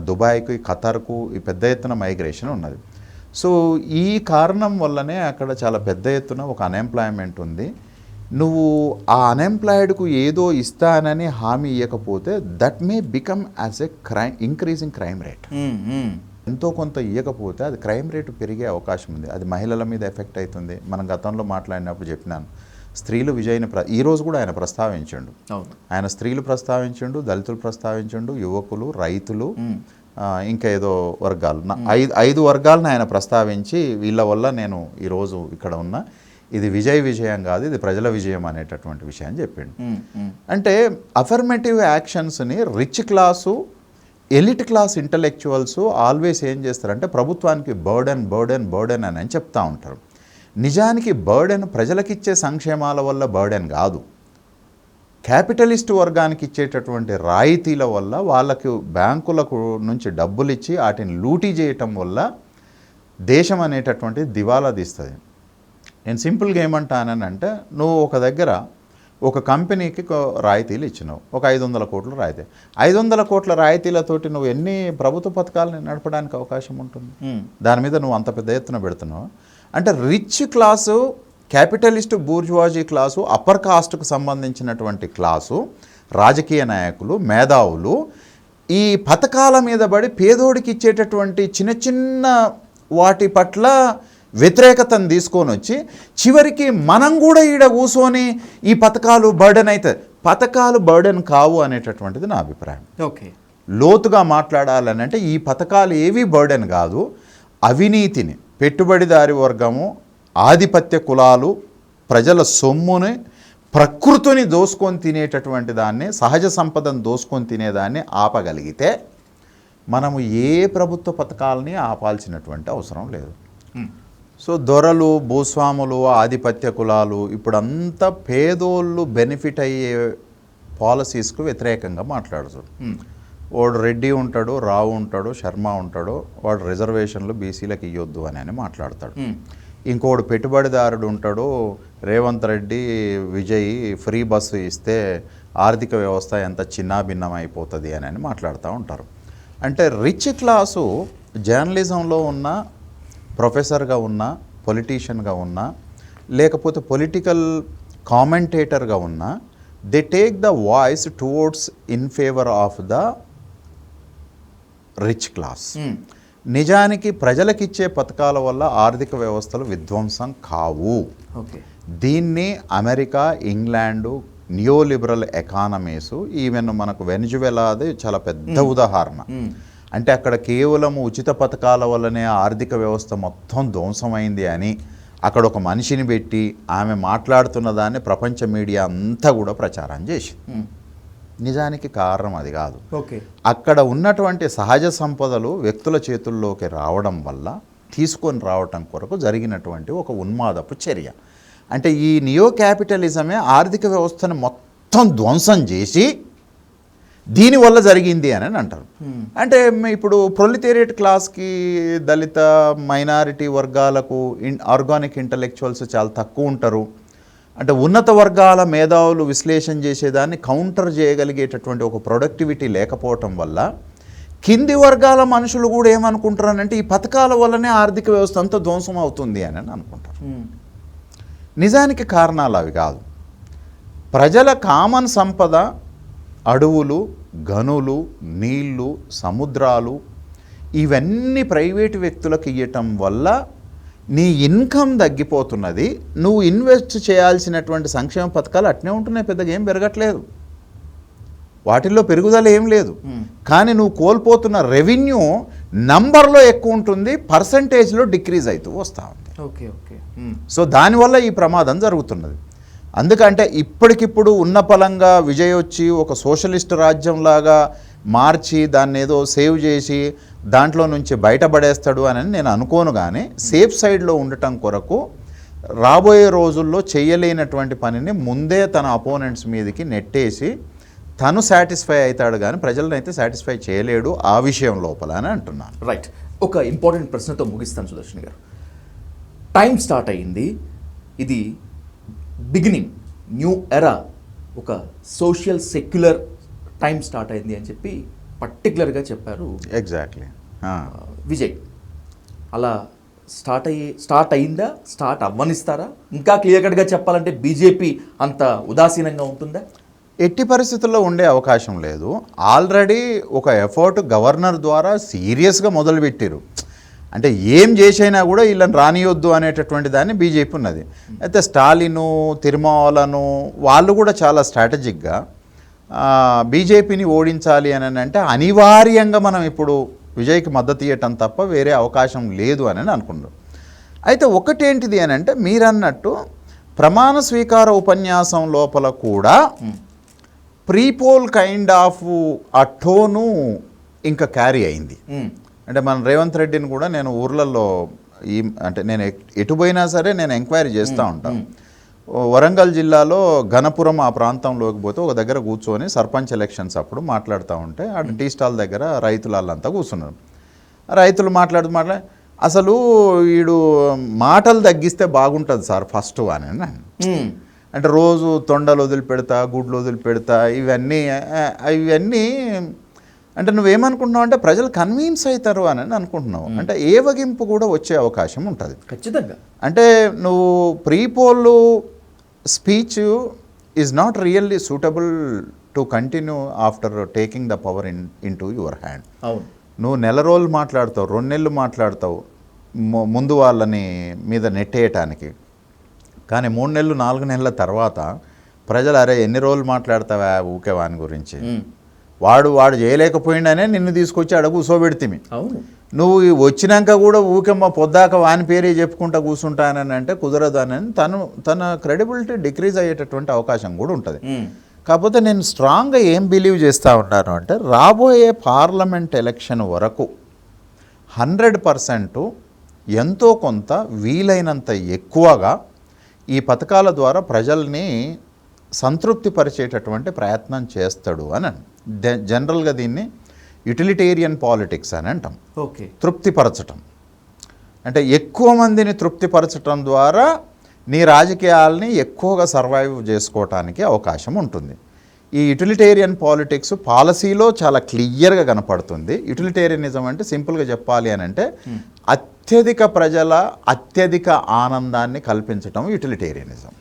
దుబాయ్కి, ఖతర్కు ఈ పెద్ద ఎత్తున మైగ్రేషన్ ఉన్నది. సో ఈ కారణం వల్లనే అక్కడ చాలా పెద్ద ఎత్తున ఒక అన్ఎంప్లాయ్మెంట్ ఉంది. నువ్వు ఆ అన్ఎంప్లాయిడ్కు ఏదో ఇస్తానని హామీ ఇవ్వకపోతే that may become as a increasing crime rate. ఎంతో కొంత ఇవ్వకపోతే అది క్రైమ్ రేటు పెరిగే అవకాశం ఉంది. అది మహిళల మీద ఎఫెక్ట్ అవుతుంది. మనం గతంలో మాట్లాడినప్పుడు చెప్పినాను, స్త్రీలు విజయ్ని ఈరోజు కూడా ఆయన ప్రస్తావించండు. ఆయన స్త్రీలు ప్రస్తావించండు, దళితులు ప్రస్తావించండు, యువకులు, రైతులు, ఇంకా ఏదో వర్గాలు, 5 వర్గాలను ఆయన ప్రస్తావించి వీళ్ళ వల్ల నేను ఈరోజు ఇక్కడ ఉన్నా, ఇది విజయం కాదు, ఇది ప్రజల విజయం అనేటటువంటి విషయాన్ని చెప్పిండు. అంటే అఫర్మేటివ్ యాక్షన్స్ని rich class, elite class intellectuals always ఏం చేస్తారంటే ప్రభుత్వానికి బర్డెన్ అని చెప్తూ ఉంటారు. నిజానికి బర్డెన్ ప్రజలకిచ్చే సంక్షేమాల వల్ల బర్డెన్ కాదు, క్యాపిటలిస్ట్ వర్గానికి ఇచ్చేటటువంటి రాయితీల వల్ల, వాళ్ళకు బ్యాంకులకు నుంచి డబ్బులు ఇచ్చి వాటిని లూటీ చేయటం వల్ల దేశం అనేటటువంటి దివాలా తీస్తుంది. నేను సింపుల్గా ఏమంటానంటే, నువ్వు ఒక దగ్గర ఒక కంపెనీకి రాయితీలు ఇచ్చినావు, ఒక 500 కోట్ల రాయితీ. 500 కోట్ల రాయితీలతోటి నువ్వు ఎన్ని ప్రభుత్వ పథకాలను నడపడానికి అవకాశం ఉంటుంది? దాని మీద నువ్వు అంత పెద్ద ఎత్తున పెడుతున్నావు. అంటే rich class, capitalist bourgeoisie class, upper కాస్ట్కు సంబంధించినటువంటి క్లాసు రాజకీయ నాయకులు, మేధావులు ఈ పథకాల మీద పడి పేదోడికి ఇచ్చేటటువంటి చిన్న చిన్న వాటి పట్ల వ్యతిరేకతను తీసుకొని వచ్చి చివరికి మనం కూడా ఈడ కూర్చొని ఈ పథకాలు బర్డెన్ అవుతుంది. పథకాలు బర్డెన్ కావు అనేటటువంటిది నా అభిప్రాయం. ఓకే, లోతుగా మాట్లాడాలని అంటే ఈ పథకాలు ఏవి బర్డెన్ కాదు. అవినీతిని, పెట్టుబడిదారి వర్గము, ఆధిపత్య కులాలు ప్రజల సొమ్ముని, ప్రకృతిని దోసుకొని తినేటటువంటి దాన్ని, సహజ సంపదను దోసుకొని తినేదాన్ని ఆపగలిగితే మనము ఏ ప్రభుత్వ పథకాలని ఆపాల్సినటువంటి అవసరం లేదు. సో దొరలు, భూస్వాములు, ఆధిపత్య కులాలు ఇప్పుడంతా పేదోళ్ళు బెనిఫిట్ అయ్యే పాలసీస్కు వ్యతిరేకంగా మాట్లాడుతాడు. వాడు రెడ్డి ఉంటాడు, రావు ఉంటాడు, శర్మ ఉంటాడు, వాడు రిజర్వేషన్లు బీసీలకు ఇవ్వద్దు అని మాట్లాడతాడు. ఇంకోడు పెట్టుబడిదారుడు ఉంటాడు, రేవంత్ రెడ్డి, విజయ్ ఫ్రీ బస్సు ఇస్తే ఆర్థిక వ్యవస్థ ఎంత చిన్నాభిన్నం అయిపోతుంది అని మాట్లాడుతూ ఉంటారు. అంటే రిచ్ క్లాసు జర్నలిజంలో ఉన్న, ప్రొఫెసర్గా ఉన్న, పొలిటీషియన్గా ఉన్న, లేకపోతే పొలిటికల్ కామెంటేటర్గా ఉన్న, they take the voice towards in favour of the rich class. నిజానికి ప్రజలకిచ్చే పథకాల వల్ల ఆర్థిక వ్యవస్థలు విధ్వంసం కావు. దీన్ని అమెరికా, ఇంగ్లాండు, నియోలిబరల్ ఎకానమీసు, ఈవెన్ మనకు వెనిజువెలాది చాలా పెద్ద ఉదాహరణ. అంటే అక్కడ కేవలం ఉచిత పథకాల వల్లనే ఆర్థిక వ్యవస్థ మొత్తం ధ్వంసమైంది అని అక్కడ ఒక మనిషిని పెట్టి ఆమె మాట్లాడుతున్న దాన్ని ప్రపంచ మీడియా అంతా కూడా ప్రచారం చేసింది. నిజానికి కారణం అది కాదు. అక్కడ ఉన్నటువంటి సహజ సంపదలు వ్యక్తుల చేతుల్లోకి రావడం వల్ల, తీసుకొని రావటం కొరకు జరిగినటువంటి ఒక ఉన్మాదపు చర్య. అంటే ఈ నియో క్యాపిటలిజమే ఆర్థిక వ్యవస్థను మొత్తం ధ్వంసం చేసి దీనివల్ల జరిగింది అని అంటారు. అంటే ఇప్పుడు ప్రొలిటేరియట్ క్లాస్కి, దళిత మైనారిటీ వర్గాలకు ఆర్గానిక్ ఇంటలెక్చువల్స్ చాలా తక్కువ ఉంటారు. అంటే ఉన్నత వర్గాల మేధావులు విశ్లేషణ చేసేదాన్ని కౌంటర్ చేయగలిగేటటువంటి ఒక ప్రొడక్టివిటీ లేకపోవటం వల్ల కింది వర్గాల మనుషులు కూడా ఏమనుకుంటారనంటే ఈ పథకాల వల్లనే ఆర్థిక వ్యవస్థ అంతా ధ్వంసం అవుతుంది అని అనుకుంటారు. నిజానికి కారణాలు అవి కాదు. ప్రజల కామన్ సంపద, అడవులు, గనులు, నీళ్లు, సముద్రాలు ఇవన్నీ ప్రైవేటు వ్యక్తులకు ఇవ్వటం వల్ల నీ ఇన్కమ్ తగ్గిపోతున్నది. నువ్వు ఇన్వెస్ట్ చేయాల్సినటువంటి సంక్షేమ పథకాలు అట్నే ఉంటున్నాయి, పెద్దగా ఏం పెరగట్లేదు, వాటిల్లో పెరుగుదల ఏం లేదు. కానీ నువ్వు కోల్పోతున్న రెవెన్యూ నంబర్లో ఎక్కువ ఉంటుంది, పర్సంటేజ్లో డిక్రీజ్ అవుతూ వస్తూ ఉంది. సో దానివల్ల ఈ ప్రమాదం జరుగుతున్నది. అందుకంటే ఇప్పటికిప్పుడు ఉన్న పలంగా విజయ్ వచ్చి ఒక సోషలిస్ట్ రాజ్యంలాగా మార్చి దాన్ని ఏదో సేవ్ చేసి దాంట్లో నుంచి బయటపడేస్తాడు అని నేను అనుకోను. కానీ సేఫ్ సైడ్లో ఉండటం కొరకు రాబోయే రోజుల్లో చేయలేనటువంటి పనిని ముందే తన అపోనెంట్స్ మీదకి నెట్టేసి తను సాటిస్ఫై అవుతాడు, కానీ ప్రజలను అయితే సాటిస్ఫై చేయలేడు ఆ విషయం లోపల అని అంటున్నాను. రైట్. ఒక ఇంపార్టెంట్ ప్రశ్నతో ముగిస్తాను సుదర్శన్ గారు. టైం స్టార్ట్ అయ్యింది, ఇది బిగినింగ్, న్యూ ఎరా, ఒక సోషల్ సెక్యులర్ టైం స్టార్ట్ అయింది అని చెప్పి పర్టికులర్గా చెప్పారు. ఎగ్జాక్ట్లీ విజయ్. అలా స్టార్ట్ అయిందా, స్టార్ట్ అవ్వనిస్తారా? ఇంకా క్లియర్ కట్గా చెప్పాలంటే బీజేపీ అంత ఉదాసీనంగా ఉంటుందా? ఎట్టి పరిస్థితుల్లో ఉండే అవకాశం లేదు. ఆల్రెడీ ఒక ఎఫర్ట్ గవర్నర్ ద్వారా సీరియస్గా మొదలుపెట్టారు. అంటే ఏం చేసైనా కూడా వీళ్ళని రానియొద్దు అనేటటువంటి దాన్ని బీజేపీ ఉన్నది. అయితే స్టాలిను, తిరుమావలను వాళ్ళు కూడా చాలా స్ట్రాటజిక్గా బీజేపీని ఓడించాలి అని అంటే అనివార్యంగా మనం ఇప్పుడు విజయ్కి మద్దతు ఇవ్వటం తప్ప వేరే అవకాశం లేదు అని అనుకున్నారు. అయితే ఒకటేంటిది అని అంటే మీరన్నట్టు ప్రమాణ స్వీకార ఉపన్యాసం లోపల కూడా ప్రీపోల్ కైండ్ ఆఫ్ ఆ టోను ఇంకా క్యారీ అయింది. అంటే మన రేవంత్ రెడ్డిని కూడా నేను ఊర్లలో అంటే నేను ఎటు పోయినా సరే నేను ఎంక్వైరీ చేస్తూ ఉంటాను. వరంగల్ జిల్లాలో గణపురం ఆ ప్రాంతంలోకి పోతే ఒక దగ్గర కూర్చొని సర్పంచ్ ఎలక్షన్స్ అప్పుడు మాట్లాడుతూ ఉంటే అటు టీ స్టాల్ దగ్గర రైతులంతా కూర్చున్నారు. రైతులు మాట్లాడుతూ అసలు వీడు మాటలు తగ్గిస్తే బాగుంటుంది సార్ ఫస్ట్ అని. అంటే రోజు తొండలు వదిలిపెడతా, గుడ్లు వదిలిపెడతా, ఇవన్నీ అంటే నువ్వేమనుకుంటున్నావు అంటే ప్రజలు కన్విన్స్ అవుతారు అని అనుకుంటున్నావు. అంటే ఏవగింపు కూడా వచ్చే అవకాశం ఉంటుంది ఖచ్చితంగా. అంటే నువ్వు prepoll speech is not really suitable to continue after taking the power in to your hand. అవును. నువ్వు నెల రోజులు మాట్లాడతావు, 2 నెలలు మాట్లాడతావు ముందు వాళ్ళని మీద నెట్టేయటానికి, కానీ 3 నెలలు 4 నెలల తర్వాత ప్రజలు అరే ఎన్ని రోజులు మాట్లాడతావా ఊకే వాని గురించి, వాడు చేయలేకపోయిండనే నిన్ను తీసుకొచ్చి అడ కూర్చోబెడితిమి. అవును. నువ్వు వచ్చినాక కూడా ఊకెమ్మ పొద్దాక వాని పేరే చెప్పుకుంటా కూర్చుంటానని అంటే కుదరదు అని తన క్రెడిబిలిటీ డిక్రీజ్ అయ్యేటటువంటి అవకాశం కూడా ఉంటుంది. కాకపోతే నేను స్ట్రాంగ్గా ఏం బిలీవ్ చేస్తూ ఉన్నాను అంటే రాబోయే పార్లమెంట్ ఎలక్షన్ వరకు 100% ఎంతో కొంత వీలైనంత ఎక్కువగా ఈ పథకాల ద్వారా ప్రజల్ని సంతృప్తిపరిచేటటువంటి ప్రయత్నం చేస్తాడు అని జనరల్గా దీన్ని యుటిలిటేరియన్ పాలిటిక్స్ అని అంటాం. ఓకే. తృప్తిపరచటం అంటే ఎక్కువ మందిని తృప్తిపరచటం ద్వారా నీ రాజకీయాలని ఎక్కువగా సర్వైవ్ చేసుకోవటానికి అవకాశం ఉంటుంది. ఈ యుటిలిటేరియన్ పాలిటిక్స్ పాలసీలో చాలా క్లియర్గా కనపడుతుంది. యుటిలిటేరియనిజం అంటే సింపుల్గా చెప్పాలి అని అంటే అత్యధిక ప్రజల అత్యధిక ఆనందాన్ని కల్పించటం యుటిలిటేరియనిజం.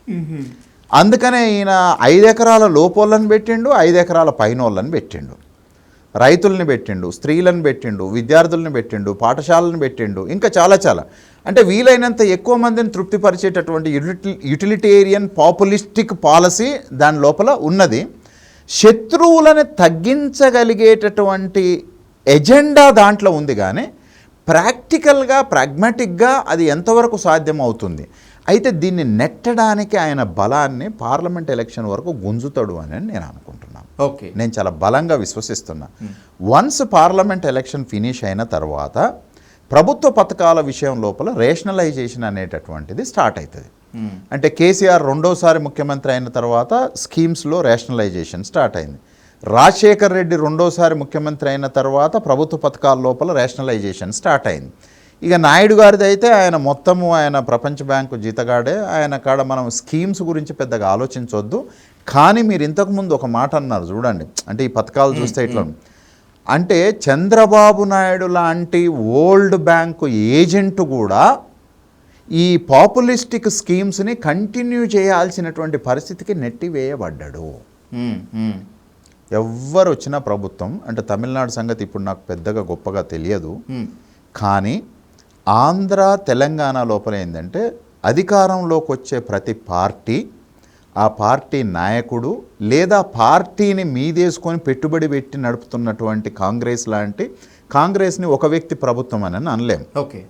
అందుకనే ఈయన 5 ఎకరాల లోపోళ్ళని పెట్టిండు, 5 ఎకరాల పైనోళ్ళని పెట్టిండు, రైతుల్ని పెట్టిండు, స్త్రీలను పెట్టిండు, విద్యార్థుల్ని పెట్టిండు, పాఠశాలను పెట్టిండు, ఇంకా చాలా అంటే వీలైనంత ఎక్కువ మందిని తృప్తిపరిచేటటువంటి యుటిలిటేరియన్ పాపులిస్టిక్ పాలసీ దాని లోపల ఉన్నది. శత్రువులను తగ్గించగలిగేటటువంటి ఎజెండా దాంట్లో ఉంది, కానీ ప్రాక్టికల్గా ప్రాగ్మాటిక్గా అది ఎంతవరకు సాధ్యం అవుతుంది. అయితే దీన్ని నెట్టడానికి ఆయన బలాన్ని పార్లమెంట్ ఎలక్షన్ వరకు గుంజుతాడు అని నేను అనుకుంటున్నాను. ఓకే. నేను చాలా బలంగా విశ్వసిస్తున్నా. వన్స్ పార్లమెంట్ ఎలక్షన్ ఫినిష్ అయిన తర్వాత ప్రభుత్వ పథకాల విషయం లోపల రేషనలైజేషన్ అనేటటువంటిది స్టార్ట్ అవుతుంది. అంటే కేసీఆర్ 2వసారి ముఖ్యమంత్రి అయిన తర్వాత స్కీమ్స్లో రేషనలైజేషన్ స్టార్ట్ అయింది. రాజశేఖర్ రెడ్డి 2వసారి ముఖ్యమంత్రి అయిన తర్వాత ప్రభుత్వ పథకాల లోపల రేషనలైజేషన్ స్టార్ట్ అయింది. ఇక నాయుడు గారిది అయితే ఆయన ప్రపంచ బ్యాంకు జీతగాడే, ఆయన కాడ మనం స్కీమ్స్ గురించి పెద్దగా ఆలోచించవద్దు. కానీ మీరు ఇంతకుముందు ఒక మాట అన్నారు చూడండి, అంటే ఈ పథకాలు చూస్తే ఇట్లా అంటే చంద్రబాబు నాయుడు లాంటి వరల్డ్ బ్యాంకు ఏజెంట్ కూడా ఈ పాపులిస్టిక్ స్కీమ్స్ని కంటిన్యూ చేయాల్సినటువంటి పరిస్థితికి నెట్టివేయబడ్డాడు. ఎవ్వరు వచ్చిన ప్రభుత్వం అంటే తమిళనాడు సంగతి ఇప్పుడు నాకు పెద్దగా గొప్పగా తెలియదు, కానీ ఆంధ్ర తెలంగాణ లోపల ఏంటంటే అధికారంలోకి వచ్చే ప్రతి పార్టీ, ఆ పార్టీ నాయకుడు లేదా పార్టీని మీదేసుకొని పెట్టుబడి పెట్టి నడుపుతున్నటువంటి కాంగ్రెస్ని ఒక వ్యక్తి ప్రభుత్వం అని అనలేం. ఓకే.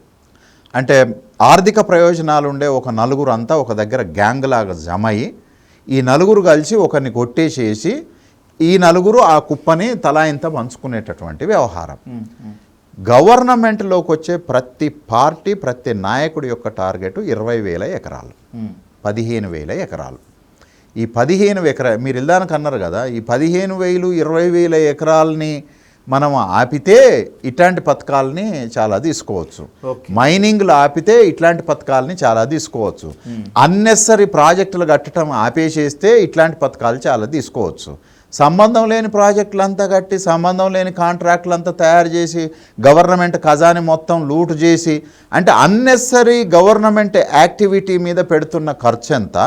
అంటే ఆర్థిక ప్రయోజనాలు ఉండే ఒక నలుగురు అంతా ఒక దగ్గర గ్యాంగ్ లాగా జమయి ఈ నలుగురు కలిసి ఒకరిని కొట్టేసేసి ఈ నలుగురు ఆ కుప్పని తలా ఇంత పంచుకునేటటువంటి వ్యవహారం. గవర్నమెంట్లోకి వచ్చే ప్రతి పార్టీ ప్రతి నాయకుడి యొక్క టార్గెట్ 20,000 ఎకరాలు, 15,000 ఎకరాలు. ఈ 15 ఎకరాలు మీరు ఇల్దానికి అన్నారు కదా, ఈ 15,000 20,000 ఎకరాలని మనం ఆపితే ఇట్లాంటి పథకాలని చాలా తీసుకోవచ్చు. మైనింగ్లు ఆపితే ఇట్లాంటి పథకాలని చాలా తీసుకోవచ్చు. అన్నెసరీ ప్రాజెక్టులు కట్టడం ఆపేసేస్తే ఇట్లాంటి పథకాలు చాలా తీసుకోవచ్చు. సంబంధం లేని ప్రాజెక్టులంతా కట్టి సంబంధం లేని కాంట్రాక్టులంతా తయారు చేసి గవర్నమెంట్ ఖజాని మొత్తం లూటు చేసి అంటే అన్నెసరీ గవర్నమెంట్ యాక్టివిటీ మీద పెడుతున్న ఖర్చు ఎంత,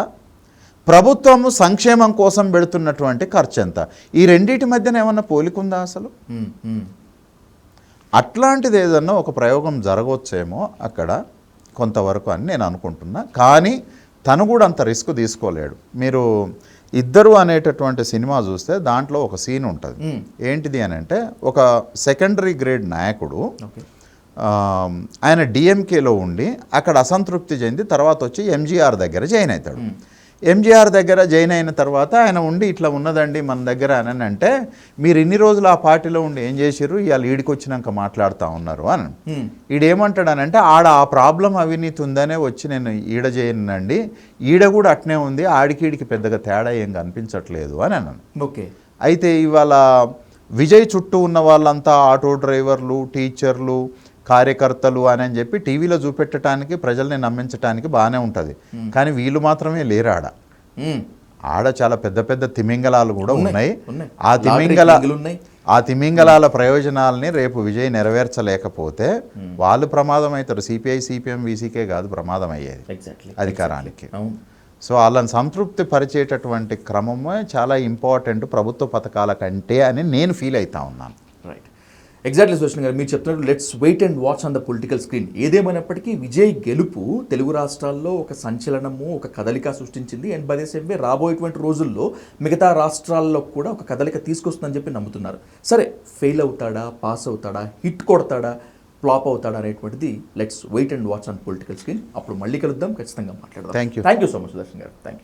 ప్రభుత్వము సంక్షేమం కోసం పెడుతున్నటువంటి ఖర్చు ఎంత, ఈ రెండింటి మధ్యన ఏమన్నా పోలికుందా అసలు? అట్లాంటిది ఏదన్నా ఒక ప్రయోగం జరగవచ్చేమో అక్కడ కొంతవరకు అని నేను అనుకుంటున్నా. కానీ తను కూడా అంత రిస్క్ తీసుకోలేడు. మీరు ఇద్దరు అనేటటువంటి సినిమా చూస్తే దాంట్లో ఒక సీన్ ఉంటుంది. ఏంటిది అని అంటే ఒక సెకండరీ గ్రేడ్ నాయకుడు ఆయన డిఎంకేలో ఉండి అక్కడ అసంతృప్తి చెంది తర్వాత వచ్చి ఎంజీఆర్ దగ్గర జాయిన్ అవుతాడు. ఎంజీఆర్ దగ్గర జాయిన్ అయిన తర్వాత ఆయన ఉండి ఇట్లా ఉన్నదండి మన దగ్గర అని అంటే, మీరు ఇన్ని రోజులు ఆ పార్టీలో ఉండి ఏం చేసిర్రు, ఇవాళ ఈడికి వచ్చినాక మాట్లాడుతూ ఉన్నారు అని. ఈడేమంటాడనంటే ఆడ ఆ ప్రాబ్లం అవినీతి ఉందనే వచ్చి నేను ఈడ చేయనండి, ఈడ కూడా అట్నే ఉంది, ఆడికి పెద్దగా తేడా ఏం కనిపించట్లేదు అని అన్నాను. ఓకే. అయితే ఇవాళ విజయ్ చుట్టూ ఉన్న వాళ్ళంతా ఆటో డ్రైవర్లు, టీచర్లు, కార్యకర్తలు అని చెప్పి టీవీలో చూపెట్టడానికి ప్రజల్ని నమ్మించడానికి బాగానే ఉంటుంది. కానీ వీళ్ళు మాత్రమే లేరు ఆడ చాలా పెద్ద పెద్ద తిమింగలాలు కూడా ఉన్నాయి. ఆ తిమింగలాల ప్రయోజనాలని రేపు విజయ్ నెరవేర్చలేకపోతే వాళ్ళు ప్రమాదం అవుతారు. సిపిఐ సిపిఎం వీసీకే కాదు ప్రమాదం అయ్యేది అధికారానికి. సో వాళ్ళని సంతృప్తి పరిచేటటువంటి క్రమమే చాలా ఇంపార్టెంట్ ప్రభుత్వ పథకాల కంటే అని నేను ఫీల్ అవుతా ఉన్నాను. రైట్, ఎగ్జాక్ట్లీ సుదర్శన్ గారు మీరు చెప్తున్నట్టు let's wait and watch on the political screen. ఏదేమైనప్పటికీ విజయ్ గెలుపు తెలుగు రాష్ట్రాల్లో ఒక సంచలనము, ఒక కదలిక సృష్టించింది. And by the same way రాబోయేటువంటి రోజుల్లో మిగతా రాష్ట్రాల్లో కూడా ఒక కదలిక తీసుకొస్తుందని చెప్పి నమ్ముతున్నారు. సరే, ఫెయిల్ అవుతాడా, పాస్ అవుతాడా, హిట్ కొడతాడా, ఫ్లాప్ అవుతాడా అనేటువంటిది let's wait and watch on political screen. అప్పుడు మళ్ళీ కలుద్దాం, ఖచ్చితంగా మాట్లాడదాం. Thank you so much Sudarshan garu. Thank you.